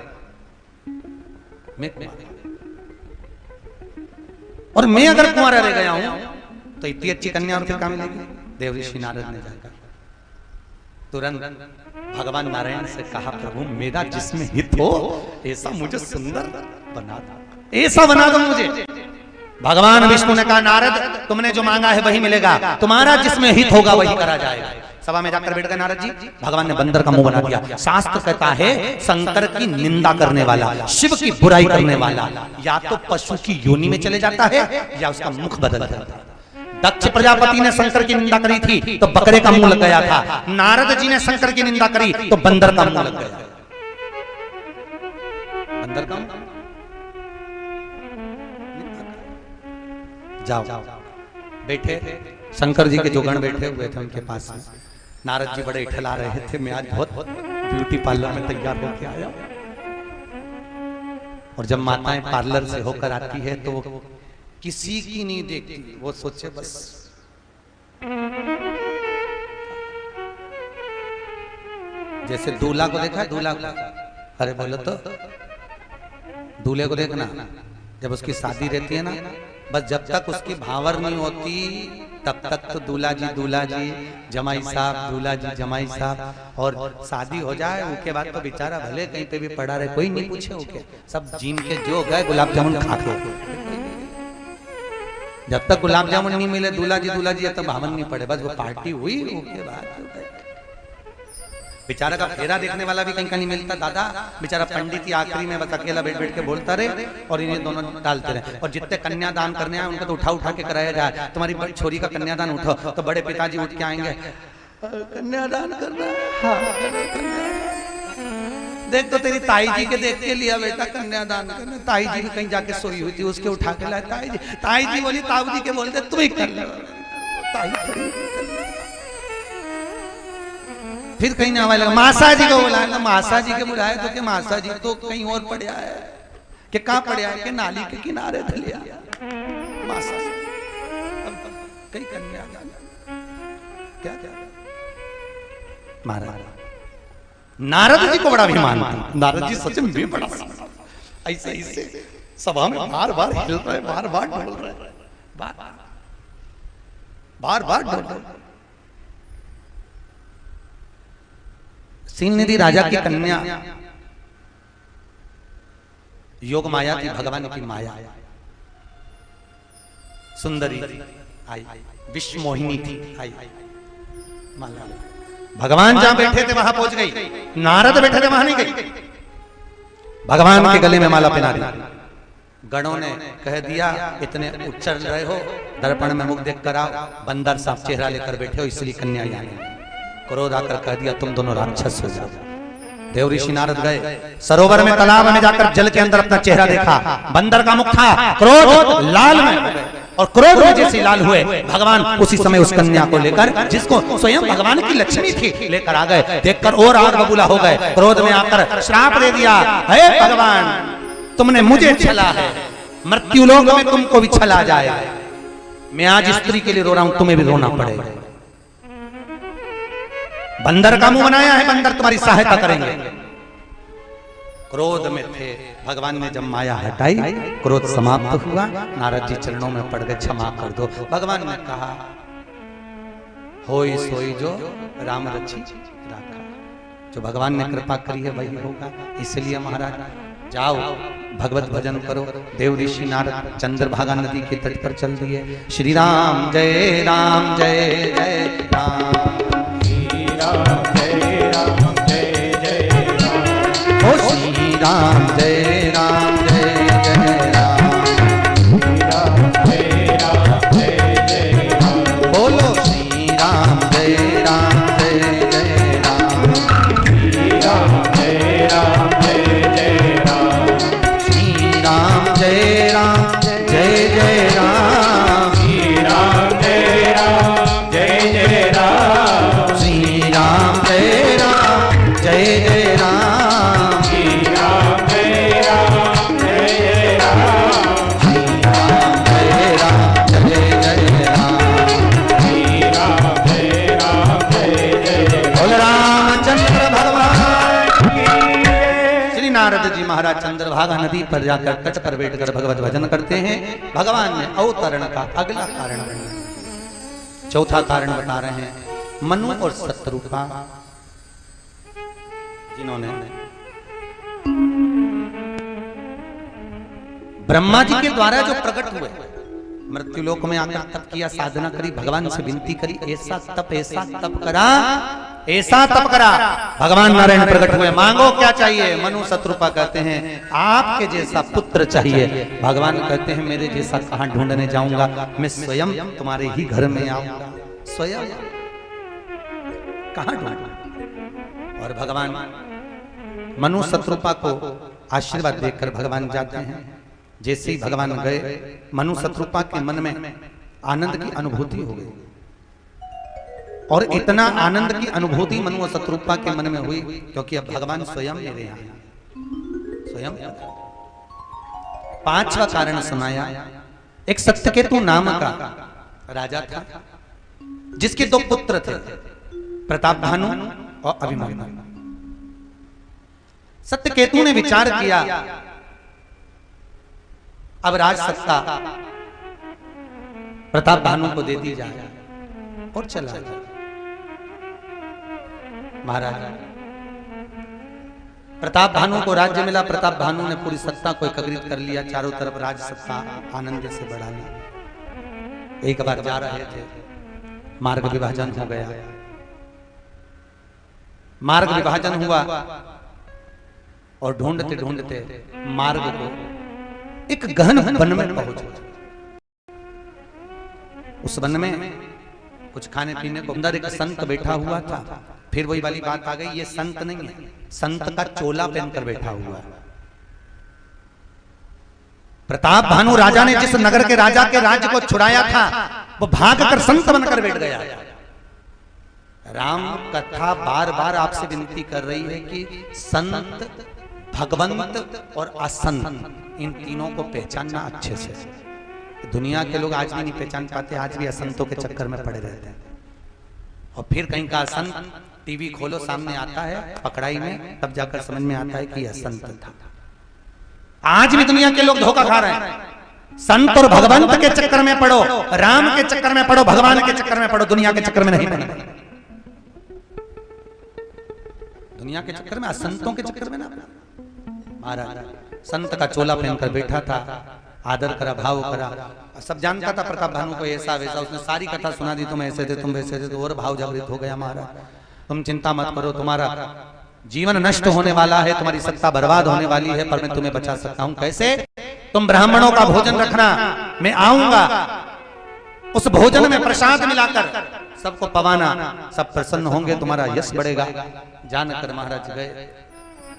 मैं कुंवारा। और मैं अगर कुंवारा रह गया हूं तो इतनी अच्छी कन्या और फिर कहां मिलेगी? देव ऋषि नारद ने जाकर तुरंत भगवान नारायण से कहा प्रभु मेरा जिसमें हित हो ऐसा मुझे सुंदर बना दो, ऐसा बना दो मुझे। भगवान विष्णु ने कहा नारद तुमने जो मांगा है वही मिलेगा, तुम्हारा जिसमें हित होगा वही करा जाएगा। सभा में जाकर बैठ गए नारद जी। भगवान ने बंदर का मुंह बना दिया। शास्त्र कहता है शंकर की निंदा करने वाला, शिव की बुराई करने वाला या तो पशु की योनि में चले जाता है या उसका मुख बदल जाता है। दक्ष प्रजापति ने शंकर की निंदा करी थी तो बकरे का मुंह लग गया था। नारद जी ने शंकर की निंदा करी तो बंदर का मुंह लग गया। बंदर का मुंह जाओ बैठे। शंकर जी के जोगण बैठे हुए थे उनके पास में। नारद जी बड़े इठला रहे थे, मैं आज बहुत ब्यूटी पार्लर में तैयार होके आया। और जब माताएं पार्लर से होकर आती है तो वो किसी की नहीं देखती, वो सोचे बस जैसे दूल्हा को देखा है, दूल्हा को, अरे बोलो तो दूल्हे को देखना, जब उसकी शादी रहती है ना, बस जब तक उसकी भावर नहीं होती तब तक तो दूल्हा जी जमाई साहब, दूल्हा जी जमाई साहब, और शादी हो जाए उसके बाद तो बेचारा भले कहीं पे भी पड़ा रहे, कोई नहीं पूछे उके, सब जीन के जो गए गुलाब जामुन खा के। जब तक गुलाब जामुन नहीं मिले दूल्हा जी तब भावन नहीं पड़े, बस वो पार्टी हुई उसके बाद बेचारा का फेरा देखने वाला भी कहीं का नहीं मिलता। दादा बेचारा पंडित ही आखिरी में बस अकेला बैठ बैठ के बोलता रहे और इन्हें दोनों डालते रहे। और जितने कन्यादान करने आए उनका तो उठा के कराया जाए। तुम्हारी छोरी का कन्यादान उठो तो बड़े पिताजी उठ के आएंगे, कन्यादान करना है, देख तो तेरी ताई जी के देख के लिया बेटा कन्यादान करना। ताई जी भी कहीं जाके सोई हुई थी, उसके उठा के लाए। ताई जी बोली, ताऊ जी के बोलते तुम ही कर लो। फिर कहीं ना आने लगा, मासा जी को बुलाया तो मासा जी के बुलाए तो कि मासा जी तो कहीं और पड़े है, कि कहाँ पड़े है, कि नाली के किनारे लिया मासा जी। कहीं कन्या क्या महाराज नारद जी को बड़ा अभिमान था। नारद जी सच में भी बड़ा ऐसे ऐसे सभा में बार बार हिल रहे, बार बार डोल रहे, बार बार डोल रहे। सीलनिधि राजा की कन्या योग माया थी, भगवान की माया सुंदरी आई, विश्व मोहिनी थी आई। भगवान जहां बैठे थे वहां पहुंच गई, नारद बैठे थे वहां नहीं गई। भगवान के गले में माला पहना दी। गणों ने कह दिया इतने उच्चर रहे हो, दर्पण में मुख देख कर आओ। बंदर सा चेहरा लेकर बैठे हो इसलिए कन्या आई। क्रोध आकर कह दिया तुम दोनों राक्षस हो जाओ। देव ऋषि नारद गए सरोवर में, तालाब में जाकर जल के अंदर अपना चेहरा देखा। बंदर का मुख था, क्रोध लाल में, और क्रोध में जैसे लाल हुए भगवान उसी समय उस कन्या को लेकर, जिसको स्वयं भगवान की लक्ष्मी थी, लेकर आ गए। देखकर और आग बबूला हो गए। क्रोध में आकर श्राप दे दिया, हे भगवान तुमने मुझे छला है, मृत्यु लोक में तुमको भी छला जाएगा। मैं आज स्त्री के लिए रो रहा हूं, तुम्हें भी रोना पड़ेगा। बंदर का मुंह बनाया है, बंदर तुम्हारी सहायता करेंगे। क्रोध में थे, भगवान ने जब माया हटाई क्रोध समाप्त हुआ। नारद जी चरणों में पड़ गए, क्षमा कर दो। भगवान ने कहा होई सोई जो राम रची राखा, जो भगवान ने कृपा करी है वही होगा। इसलिए महाराज जाओ भगवत भजन करो। देव ऋषि नारद चंद्रभागा नदी के तट पर चल दिए। श्री राम जय राम जय जय राम, जय राम जय जय राम, ओ श्री राम जय राम जय जय राम, जय राम जय जय राम, बोलो श्री राम जय राम जय जय राम, जय राम जय जय राम, श्री राम जय जय राम, श्री राम जय जय राम, श्री राम जय जय राम, श्री राम जय जय राम, श्री राम जय जय राम, श्री राम जय जय बोल रामचंद्र भगवान की जय। श्री नारद जी महाराज चंद्रभागा नदी पर जाकर तट पर बैठकर भगवत भजन करते हैं। भगवान ने अवतरण का अगला कारण बताया, चौथा कारण बता रहे हैं। मनु और शत्रुपा जिन्होंने ब्रह्मा जी के द्वारा जो प्रकट हुए, मृत्युलोक में आकर तप किया, साधना करी, भगवान से विनती करी, ऐसा तप करा, ऐसा तप करा, भगवान नारायण प्रकट हुए। मांगो क्या चाहिए? मनु शत्रुपा कहते हैं आपके जैसा पुत्र चाहिए। भगवान कहते हैं मेरे जैसा कहां ढूंढने जाऊंगा, मैं स्वयं तुम्हारे ही घर में आऊंगा, स्वयं कहां ढूंढूं। और भगवान मनु शत्रुपा को आशीर्वाद देकर भगवान जाते हैं। जैसे ही भगवान गए मनु शत्रुपा के मन में आनंद की अनुभूति हो गई, और इतना आनंद की अनुभूति मनु और शत्रुपा के मन में हुई क्योंकि अब भगवान स्वयं मेरे यहाँ स्वयं। पांचवा कारण सुनाया, एक सत्यकेतु नाम का राजा था जिसके दो पुत्र थे, प्रताप भानु और अभिमन्यु। सत्यकेतु ने विचार किया अब राज सत्ता प्रताप भानु को दे दी जाए और चला जाए। महाराज प्रताप भानु को राज्य मिला, प्रताप भानु ने पूरी सत्ता को एकत्रित कर लिया, चारों तरफ राज सत्ता आनंद से बढ़ा ली। एक बार जा रहे थे, मार्ग विभाजन हो गया। मार्ग विभाजन हुआ और ढूंढते ढूंढते मार्ग को एक गहन वन में पहुंचे। उस वन में कुछ खाने पीने को, अंदर एक संत बैठा हुआ था। फिर वही वाली बात आ गई, ये संत नहीं है, संत का चोला पहनकर बैठा हुआ है। प्रताप भानु राजा ने जिस नगर के राजा के राज्य को छुड़ाया था वो भागकर संत बनकर बैठ गया। राम कथा बार बार आपसे विनती कर रही है कि संत, भगवंत और असंत इन तीनों को पहचानना अच्छे से। दुनिया के लोग आज भी नहीं पहचान पाते, आज भी असंतों के चक्कर में पड़े रहते हैं। और फिर कहीं का असंत टीवी खोलो सामने आता है पकड़ाई में, तब जाकर समझ में आता है कि असंत था। आज भी दुनिया के लोग धोखा खा रहे हैं। संत और भगवंत के चक्कर में पड़ो, राम के चक्कर में पड़ो, भगवान के चक्कर में पड़ो, दुनिया के चक्कर में नहीं पड़ो। दुनिया के चक्कर में, असंतों के चक्कर में ना। महाराज संत का चोला पहनकर बैठा था, आदर करा, भाव करा। सब जानता था प्रताप भानु को ऐसा वैसा, उसने सारी कथा सुना दी, तुम ऐसे थे, तुम वैसे थे, तो और भाव जागृत हो गया। महाराज तुम चिंता मत करो, तुम्हारा जीवन नष्ट होने वाला है, तुम्हारी सत्ता बर्बाद होने वाली है, पर मैं तुम्हें बचा सकता हूं। कैसे? तुम ब्राह्मणों का भोजन रखना, मैं आऊंगा, उस भोजन में प्रसाद मिलाकर सबको पवाना, सब प्रसन्न होंगे, तुम्हारा यश बढ़ेगा। जानकर महाराज गए,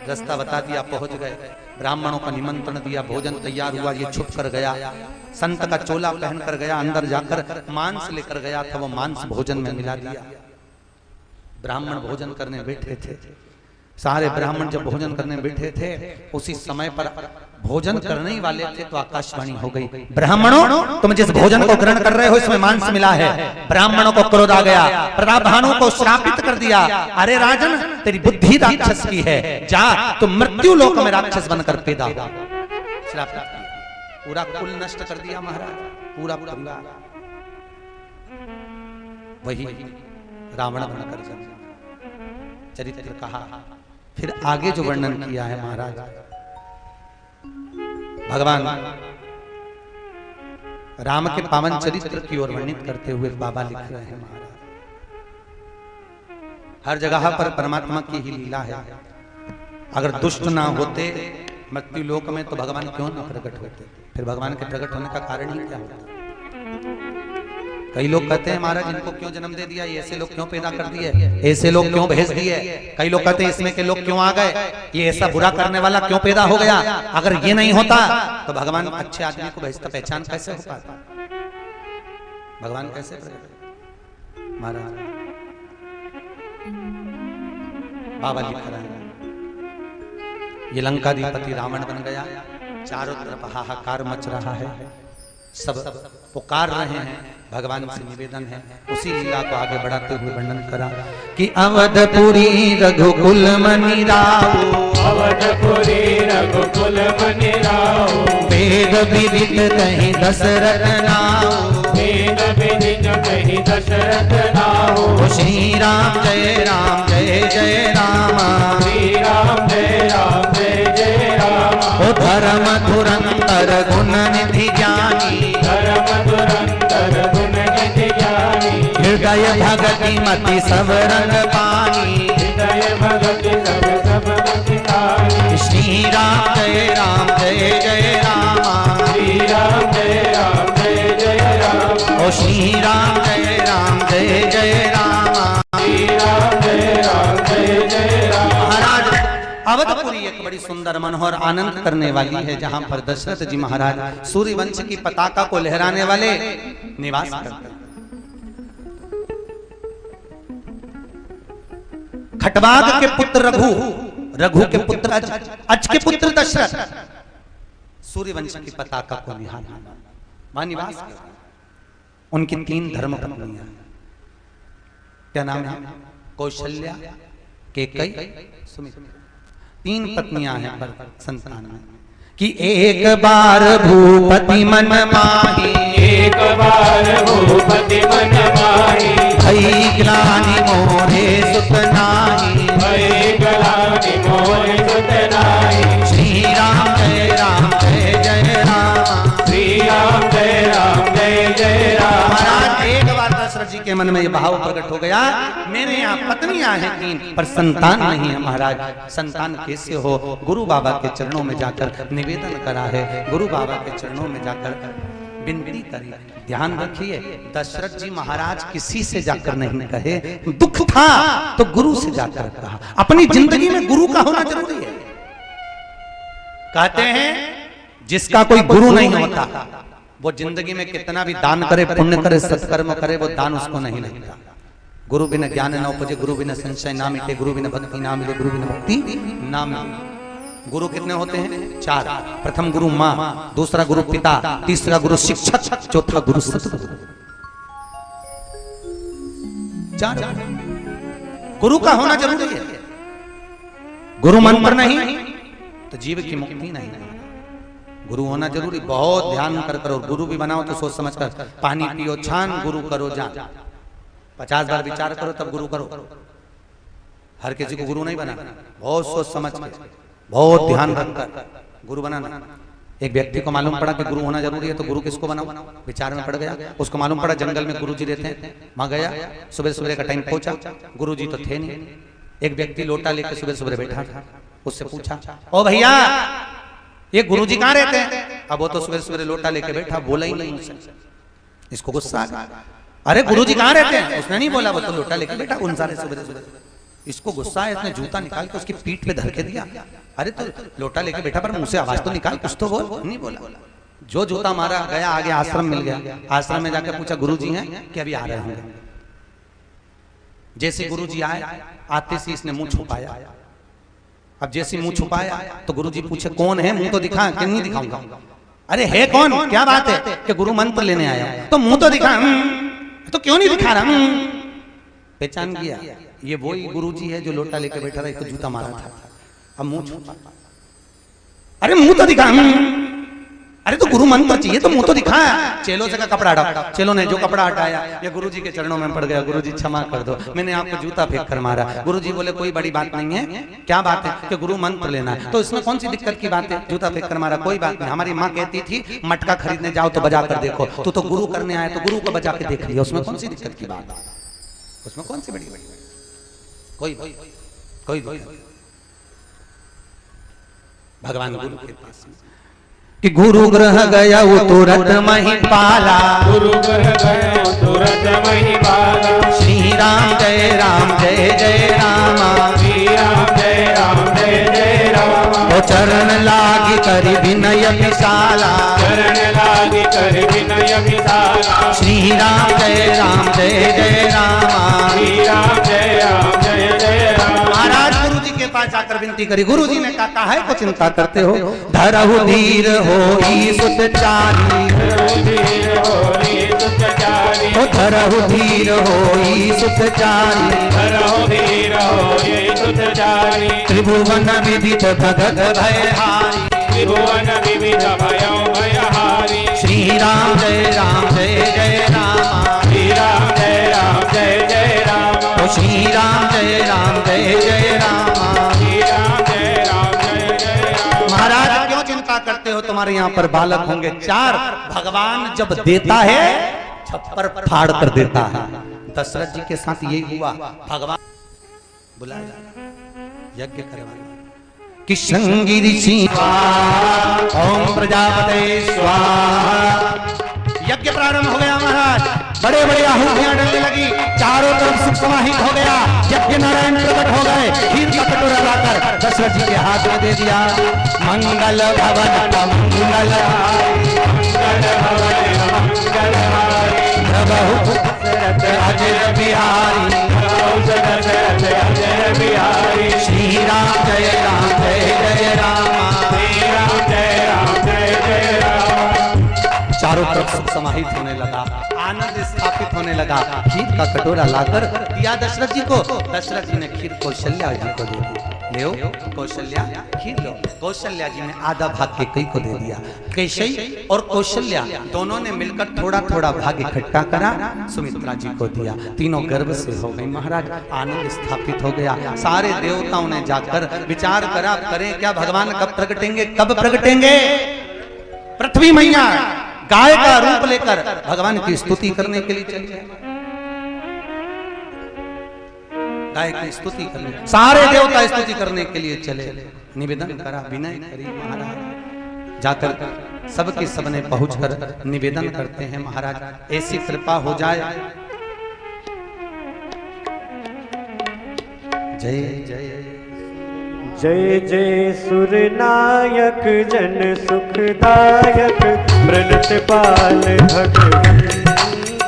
रास्ता बता दिया, पहुंच गए, ब्राह्मणों का निमंत्रण दिया, भोजन तैयार हुआ, ये छुप कर गया, संत का चोला पहन कर गया, अंदर जाकर मांस लेकर गया था, वो मांस भोजन में मिला दिया। ब्राह्मण भोजन करने बैठे थे, सारे ब्राह्मण जब भोजन करने बैठे थे उसी समय पर भोजन करने ही वाले थे तो आकाशवाणी हो गई, ब्राह्मणों तुम जिस भोजन को ग्रहण कर रहे हो इसमें मांस मिला है। ब्राह्मणों को क्रोध आ गया, प्रताप भानु को श्रापित कर दिया, अरे राजन तेरी बुद्धि राक्षस की है, जा तुम मृत्यु लोक में राक्षस बनकर पैदा हो। श्रापित किया, पूरा कुल नष्ट कर दिया महाराज, पूरा परिवार। वही रावण बनकर जन्मा। चरित्र कहा, फिर आगे जो वर्णन किया है महाराज, भगवान राम के पावन चरित्र की ओर वर्णित करते हुए बाबा लिख रहे हैं महाराज, हर जगह पर परमात्मा की ही लीला है। अगर दुष्ट ना होते मृत्यु लोक में तो भगवान क्यों ना प्रकट होते? फिर भगवान के प्रकट होने का कारण ही क्या होता? कई लोग कहते हैं महाराज इनको क्यों जन्म दे दिया, ये ऐसे लोग क्यों पैदा कर दिए, ऐसे लोग क्यों भेज दिए। कई लोग कहते हैं इसमें के लोग क्यों आ गए, ये ऐसा बुरा करने वाला क्यों पैदा हो गया। अगर ये नहीं होता तो भगवान अच्छे आदमी को भेजता, पहचान कैसे हो पाता, भगवान कैसे महाराज। बाबा लिख रहे हैं, ये लंकाधिपति रावण बन गया, चारों तरफ हाहाकार मच रहा है, सब पुकार रहे हैं, भगवान से निवेदन है। उसी लीला को आगे बढ़ाते हुए वर्णन करा कि अवधपुरी रघुकुल मनि राव, अवधपुरी रघुकुल मनि राव, वेद विदित कहीं दशरथ नाव, वेद विदित कहीं दशरथ नाव। श्री राम जय राम जय जय राम, श्री राम जय राम जय जय राम। ओ धर्म धुरंतर गुण निधि ज्ञानी, धर्म धुरंतर गुण निधि ज्ञानी। हृदय भगति मति सब रंग पानी, हृदय भगति सब गति पानी। श्री राम जय जय राम, श्री राम जय जय राम। ओ श्री राम जय जय राम, श्री राम जय जय राम। महाराज अवधपुरी एक बड़ी सुंदर मनोहर आनंद करने वाली है, जहां पर दशरथ जी महाराज सूर्यवंश की पताका को लहराने वाले निवास करते हैं। खटवाग के पुत्र रघु, रघु के पुत्र अज के पुत्र दशरथ सूर्यवंश की पताका को निहारने वहां निवास करते हैं। उनकी 3 धर्म पत्नियां, क्या नाम है? कौशल्या, केकई, सुमित्रा। 3 पत्नियां हैं पर संतान में कि एक बार भूपति मन माही, एक बार भूपति मन माही, भई ग्लानि मोरे सुत नाही, भई ग्लानि मोरे सुत नाही। श्री राम जय राम जय जय राम, श्री राम जय राम जय जय राम। महाराज एक बार दशरथ जी के मन में ये भाव प्रकट हो गया, मेरे यहाँ पत्नियां हैं 3 पर संतान नहीं है। महाराज संतान कैसे हो? गुरु बाबा के चरणों में जाकर निवेदन करा है, गुरु बाबा के चरणों में जाकर विनती करी। ध्यान रखिए, दशरथ जी महाराज किसी से जाकर नहीं कहे, दुख था तो गुरु से जाकर कहा। अपनी जिंदगी में गुरु का होना जरूरी है। कहते हैं जिसका कोई गुरु नहीं होता वो जिंदगी में कितना भी दान करे, पुण्य करे, सत्कर्म करे, वो दान उसको नहीं लगता। गुरु बिना ज्ञान न उपजे, गुरु बिना संशय ना मिटे, गुरु बिना भक्ति ना मिले, गुरु बिना भक्ति ना मिले। गुरु कितने होते हैं? 4। प्रथम गुरु माँ, दूसरा गुरु पिता, तीसरा गुरु शिक्षक, चौथा गुरु सतगुरु। 4 गुरु का होना जरूरी है। गुरु मन पर नहीं तो जीव की मुक्ति नहीं। गुरु होना जरूरी, बहुत ध्यान कर करो। गुरु भी बनाओ तो सोच समझ कर, पानी पियो छान, गुरु करो जान। 50 बार विचार करो तब गुरु करो। हर किसी को गुरु नहीं बनाना, बहुत सोच समझ के, बहुत ध्यान रखकर गुरु बनाना। एक व्यक्ति को मालूम पड़ा कि गुरु होना जरूरी है तो गुरु किसको बनाओ? विचार में पड़ गया। उसको मालूम पड़ा जंगल में गुरु जी रहते हैं, वहां गया, सुबह सुबह का टाइम पहुंचा, गुरु जी तो थे नहीं। एक व्यक्ति लोटा लेकर सुबह सुबह बैठा था, उससे पूछा, ओ भैया ये गुरुजी कहाँ रहते हैं? अब वो तो सुबह सुबह लोटा लेके बैठा, बोला ही नहीं मुझसे। इसको गुस्सा आ गया, अरे गुरुजी कहाँ रहते हैं? उसने नहीं बोला, वो तो लोटा लेके बैठा उन सारे सुबह सुबह। इसको गुस्सा है, इसने जूता निकाल के उसकी पीठ पे धर के दिया। अरे तो लोटा लेके बैठा पर मुंह से आवाज तो निकाल, कुछ तो बोल। नहीं बोला, जो जूता मारा गया आगे आश्रम मिल गया। आश्रम में जाकर पूछा गुरुजी हैं कि अभी आ रहे होंगे। जैसे गुरुजी आए, आते से इसने मुंह छुपाया। अब जैसे मुंह छुपाया तो गुरुजी पूछे कौन है? मुंह तो दिखा। कि नहीं दिखाऊंगा। अरे है कौन? क्या बात है? कि गुरु मंत्र लेने आया। तो मुंह तो दिखा। तो क्यों नहीं दिखा रहा? पहचान किया, ये वही गुरुजी है जो लोटा लेकर बैठा था, इसको जूता मारा था। अब मुंह छुपा, अरे मुंह तो दिखा। अरे तो गुरु मंत्र चाहिए तो मुंह तो दिखा। चेलो से का कपड़ा हटा, चेलो ने जो कपड़ा हटाया ये गुरुजी के चरणों में पड़ गया। गुरुजी क्षमा कर दो, मैंने आपको जूता फेंक कर मारा। गुरुजी बोले कोई बड़ी बात नहीं है। क्या बात है? कि गुरु मंत्र लेना है। तो इसमें कौन सी दिक्कत की बात है? जूता फेंक कर मारा, कोई बात नहीं। हमारी माँ कहती थी मटका खरीदने जाओ तो बजा कर देखो। तू तो गुरु करने आया तो गुरु को बजा के देख लिया, उसमें कौन सी दिक्कत की बात? उसमें कौन सी बड़ी कोई भगवान गुरु के पास कि गुरु ग्रह गया वो तुरंत महिपाला, गुरु ग्रह गया तुरंत महिपाला। श्री राम जय राम जय जय रामा, श्री राम जय राम जय जय रामा। तो चरण लागी करी विनय विशाला, चरण लागी कर विनय विशाला। श्री राम जय जय रामा, श्री राम जय जय राम। महाराज गुरु जी के पास जाकर विनती करी। गुरु जी ने कहा है को चिंता करते हो? धरहु धीर हो सुत चारी, धीर होई सुत चारी। तो धरहु धीर हो सुत चारी, धरहु धीर होई सुत चारी। त्रिभुवन विदित भगत भयहारी, त्रिभुवन विविध भयं भयहारी। श्री राम जय जय रामा, श्री राम जय जय रामा। तो श्री राम जय जय रामा। श्री राम जय जय रामा। महाराज क्यों चिंता करते हो? तुम्हारे यहाँ पर बालक होंगे 4। भगवान जब देता है छप्पर फाड़ कर देता है। दशरथ जी के साथ यही हुआ। भगवान बुलाया, यज्ञ करवाया कि शृंगी ऋषि ओम प्रजापते स्वाहा। यज्ञ प्रारंभ हो गया महाराज। बड़े बड़े आहुतियां डलने लगी, चारों तरफ सुख समाहित हो गया। यज्ञ नारायण प्रकट हो गए, खीर का कटोरा लाकर दशरथ जी के हाथ में दे दिया। मंगल भवन मंगल अजय बिहारी श्री राम जय राम जय जय राम, श्री राम जय राम जय जय राम। चारों तरफ सुख समाहित होने लगा, आनंद स्थापित होने लगा। खीर का कटोरा लाकर दिया दशरथ जी को। दशरथ जी ने खीर कौशल्या जी को दे दी। ले कौशल्या खीर लो। कौशल्या जी ने आधा भाग केकई को दे दिया। कैशई और कौशल्या दोनों ने मिलकर थोड़ा थोड़ा भाग इकट्ठा करा, सुमित्रा जी को दिया। तीनों गर्भ से हो गई। महाराज आनंद स्थापित हो गया। सारे देवताओं ने जाकर विचार करा, करें क्या, भगवान कब प्रगटेंगे, कब प्रगटेंगे। पृथ्वी मैया गाय का रूप लेकर भगवान की स्तुति करने के लिए चली है। गाय की स्तुति करने, सारे देवता स्तुति करने के लिए चले। निवेदन करा, विनय करी महाराज। जाकर सबके सबने पहुंचकर निवेदन करते हैं, महाराज ऐसी कृपा हो जाए। जय जय जय जय सुरनायक जन सुखदायक प्रणत पाल भगवान।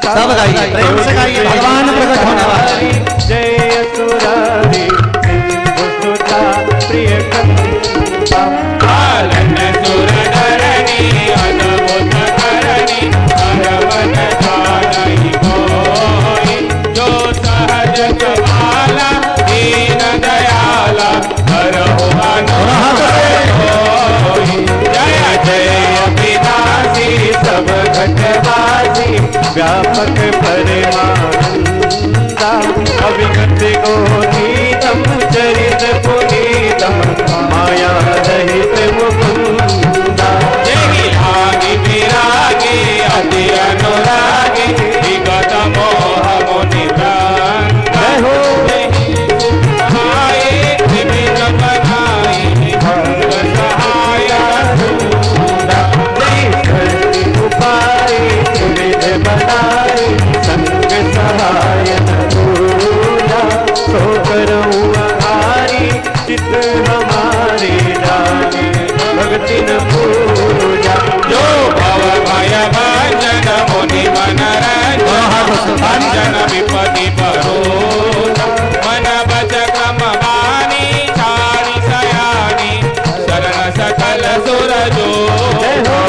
सब गाइए, प्रेम से गाइए, भगवान प्रकट होने वाले। जय असुरारी सिंधुसुता प्रिय कंता पालन सुरधरणी अद्भुत करणी अरवन जानी होई। जो सहज कमाला दीन दयाला हरहु अनुग्रह होई। जय जय विनाशी सब घटवासी व्यापक परमानंदा अविगत गोतीतम चरित पुनीतम माया रहित मुकुंदा। जय लागी विरागी अति अनुरागी विगत मोह मुनि वृंद। जय हो सहाय विविध बनाई भंग सहाय सुंदा। जय धरती उपाय विविध बनाए संग सहाय पूजा। सो करऊँ आहारी चित हमारे जाने भक्ति न पूजा। जो भव भय भंजन मुनि मन रंजन विपदि परोज। मन बच क्रम वाणी चारि सयानी शरण सकल सुर जो। जय हो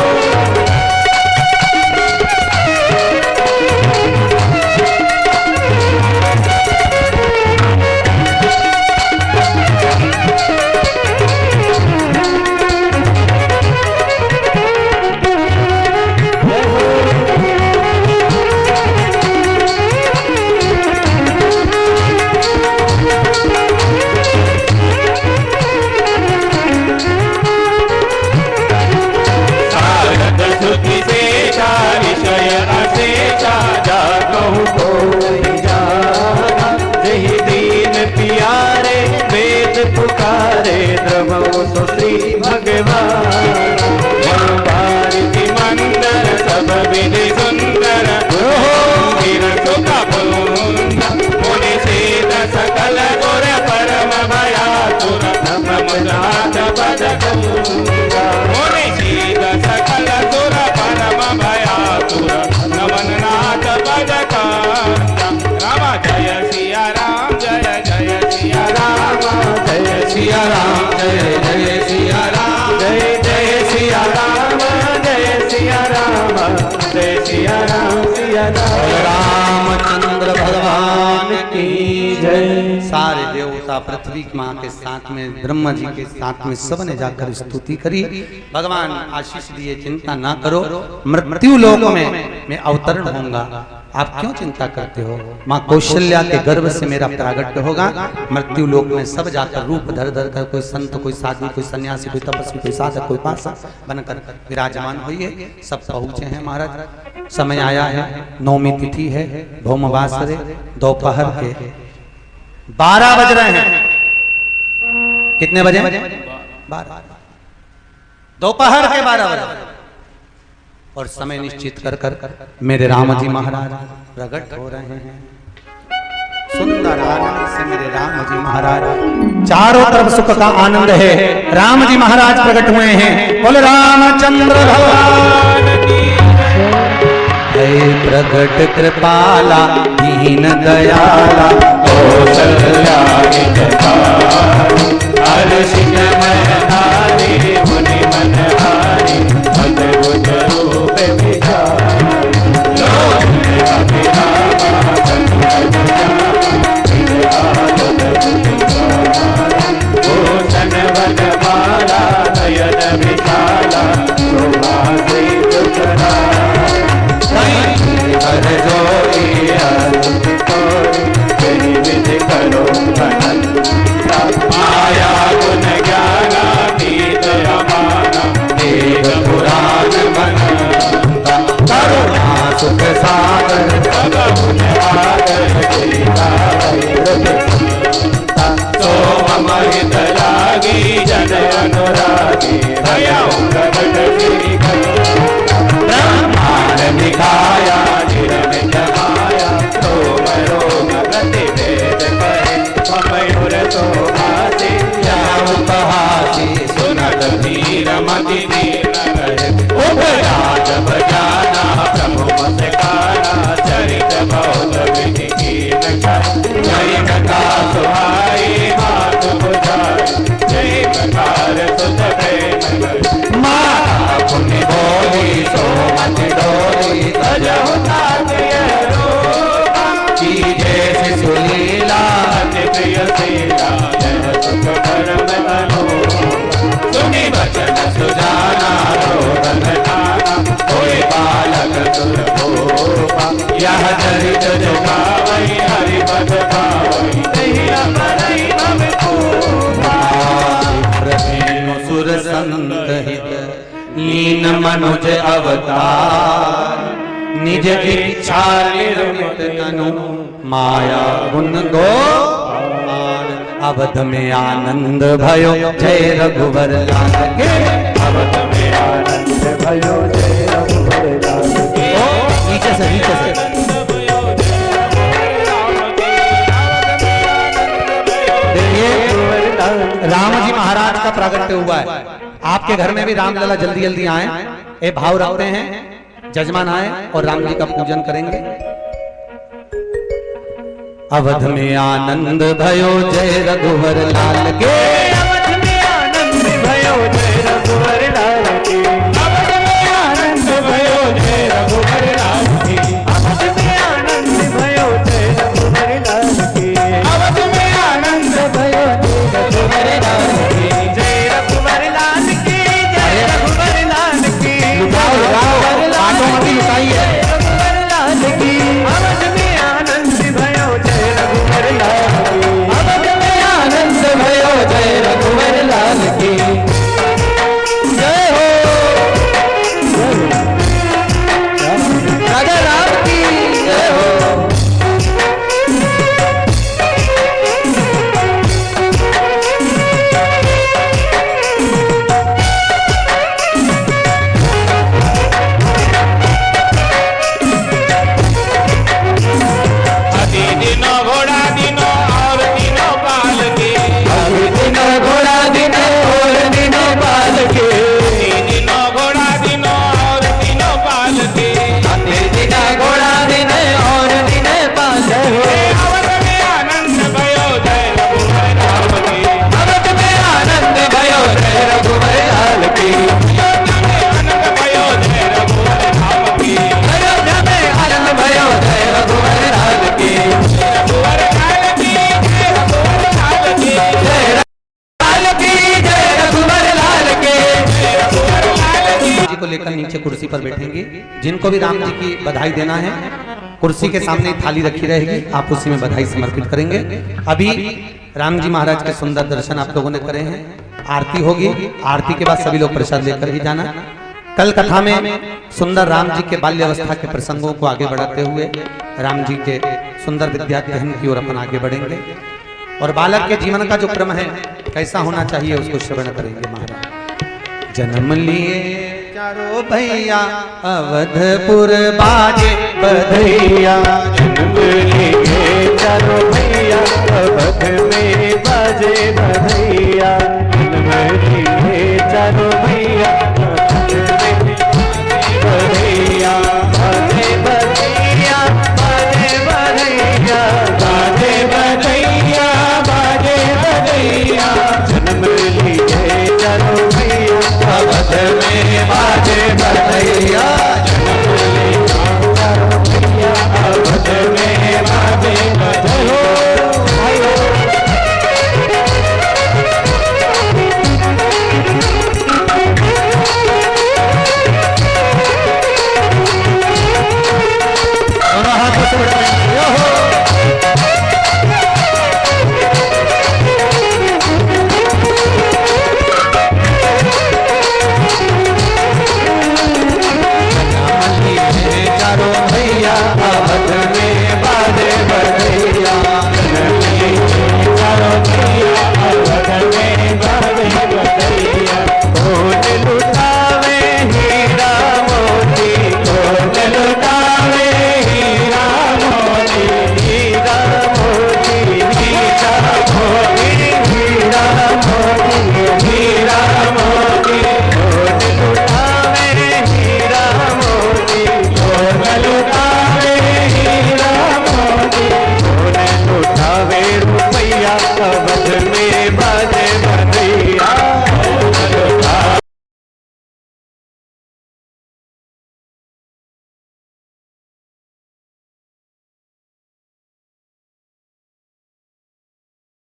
शारद श्रुति शेषा विषय अशेषा जा कहूँ कोई जागा। जय दीन प्यारे वेद पुकारे द्रवो सो श्री भगवान। वारिधि मंदर सब विधि सुंदर गिर सुख पुंद। मुनि सीत सकल गुर परम भयातुर नमनाथ पद कुंदा। मुनि सीत सकल गुर परम भयातुर नमनाथ पद कुंदा। राम जय सिया राम जय जय सिया राम जय सिया राम जय जय सिया राम जय जय सिया राम जय सिया राम जय सिया राम सिया राम। रामचंद्र भगवान की जय। सारे देवता पृथ्वी माँ के साथ में, ब्रह्मा जी के साथ में सबने जाकर स्तुति करी। भगवान आशीष दिए, चिंता ना करो, मृत्यु लोक में मैं अवतरण होऊंगा। आप क्यों चिंता करते हो? माँ कौशल्या के गर्भ से मेरा प्रागट्य होगा। मृत्यु लोक में सब जाकर रूप धर धर कर, कोई संत, कोई साधु, कोई सन्यासी, कोई तपस्वी, कोई साधक, कोई पासक बनकर विराजमान होइए। सब पहुंचे हैं महाराज। समय आया है, नौमी तिथि है, भौमवासरे, दोपहर के 12 बज रहे हैं। कितने बजे? 12। दोपहर के 12 बजे। और समय निश्चित कर मेरे राम जी महाराज प्रकट हो रहे हैं। सुंदर आनंद से मेरे राम जी महाराज, चारों तरफ सुख का आनंद है। राम जी महाराज प्रकट हुए हैं। बोले रामचंद्र भगवान की जय। प्रकट कृपाला दीन दयाला कौशल्या हर्षित मनहारी मुनि मनहारी अद्भुत रूप विचार भूषण वनमाला नयन विशाला शोभा से दुखरा हर जोड़ी विधि करो माया गुण ज्ञानातीत अमाना देव पुराण बनता करुणा सुख सागर सोम महित लागी जन अनुरागी दया प्रकट श्री ब्रह्मांड दिखाया निरमित माया रोम रोम प्रतिवेद करे मयूर शोभासी उपहासी सुनत धीर मति दीन रहे उपराज बजाना प्रभु मस्काना चरित बहुत विधि कीन जय कथा सुहाई मात बुझाई जय ककार सुत प्रेम माता पुण्य बोली सो मत डोली सजहु की जैसे सुलीला प्रिय सीला जय सुख परम अनु सुनि वचन सुजाना रोदन नाना कोई बालक सुरभूपा यह चरित जो गावई हरि पद पावई नहीं अपरई भव पूपा प्रभु सुर संतहित लीन मनुज अवतार निज इच्छा निर्मित तनु माया गुण गो अवध में आनंद भयो जय रघुवर लाल के अवध में आनंद भयो जय रघुवर लाल के नीचे से राम जी महाराज का प्रागट्य हुआ है। आपके घर में भी रामलला जल्दी जल्दी आए, ये भाव रखते हैं। जजमान आए और राम जी का पूजन करेंगे। अवध में आनंद भयो जय रघुवर लाल के अवध में आनंद भयो जय रघुवर लाल की अवध में आनंद भयो जय रघुवर लाल की अवध में आनंद भयो जय रघुवर लाल की अवध में आनंद भयो जय रघुवर लाल की जय रघुवर लाल की जय रघुवर लाल की आटो मत लुटाइए। रघुवर लाल की अवध में आनंद भयो जय रघुवर लाल की अवध में आनंद भयो जय रघुवर लाल की जय हो राजा राम की जय हो। दिनो घोड़ा दिनो और दिनो बाल के दिनो घोड़ा दिनो और दिनो बाल के दिनो घोड़ा दिनो और दिनो बाल के दिना घोड़ा दिने और दिने बाल हो। अवध में आनंद भयो जय रघुवर राम की अवध में आनंद भयो जय रघुवर लाल की अयोध्या में आनंद भयो जय रघुवर राम की अयोध्या में आनंद भयो जय रघुवर लाल की रघुवर लाल की जय रघुवर लाल की जय लाल की जय रघुवर लाल के जय रघुवर लाल की जी को लेकर नीचे कुर्सी पर बैठेंगे। जिनको भी राम जी की बधाई देना है, कुर्सी के सामने थाली रखी रहेगी, आप उसी में बधाई समर्पित करेंगे। अभी राम जी महाराज के सुंदर दर्शन आप लोगों ने करे हैं। आरती होगी, आरती के बाद सभी लोग प्रसाद लेकर ही जाना। कल कथा में सुंदर राम जी के बाल्य अवस्था के प्रसंगों को आगे बढ़ाते हुए राम जी के सुंदर विद्याध्ययन की ओर अपन आगे बढ़ेंगे और बालक के जीवन का जो क्रम है कैसा होना चाहिए उसको श्रवण करेंगे। महाराज जन्म लिए चारों भैया अवधपुर बाजे बधैया। जन्म लिए चारों भैया अवध में बाजे बधैया। जन्म लिए चारों भैया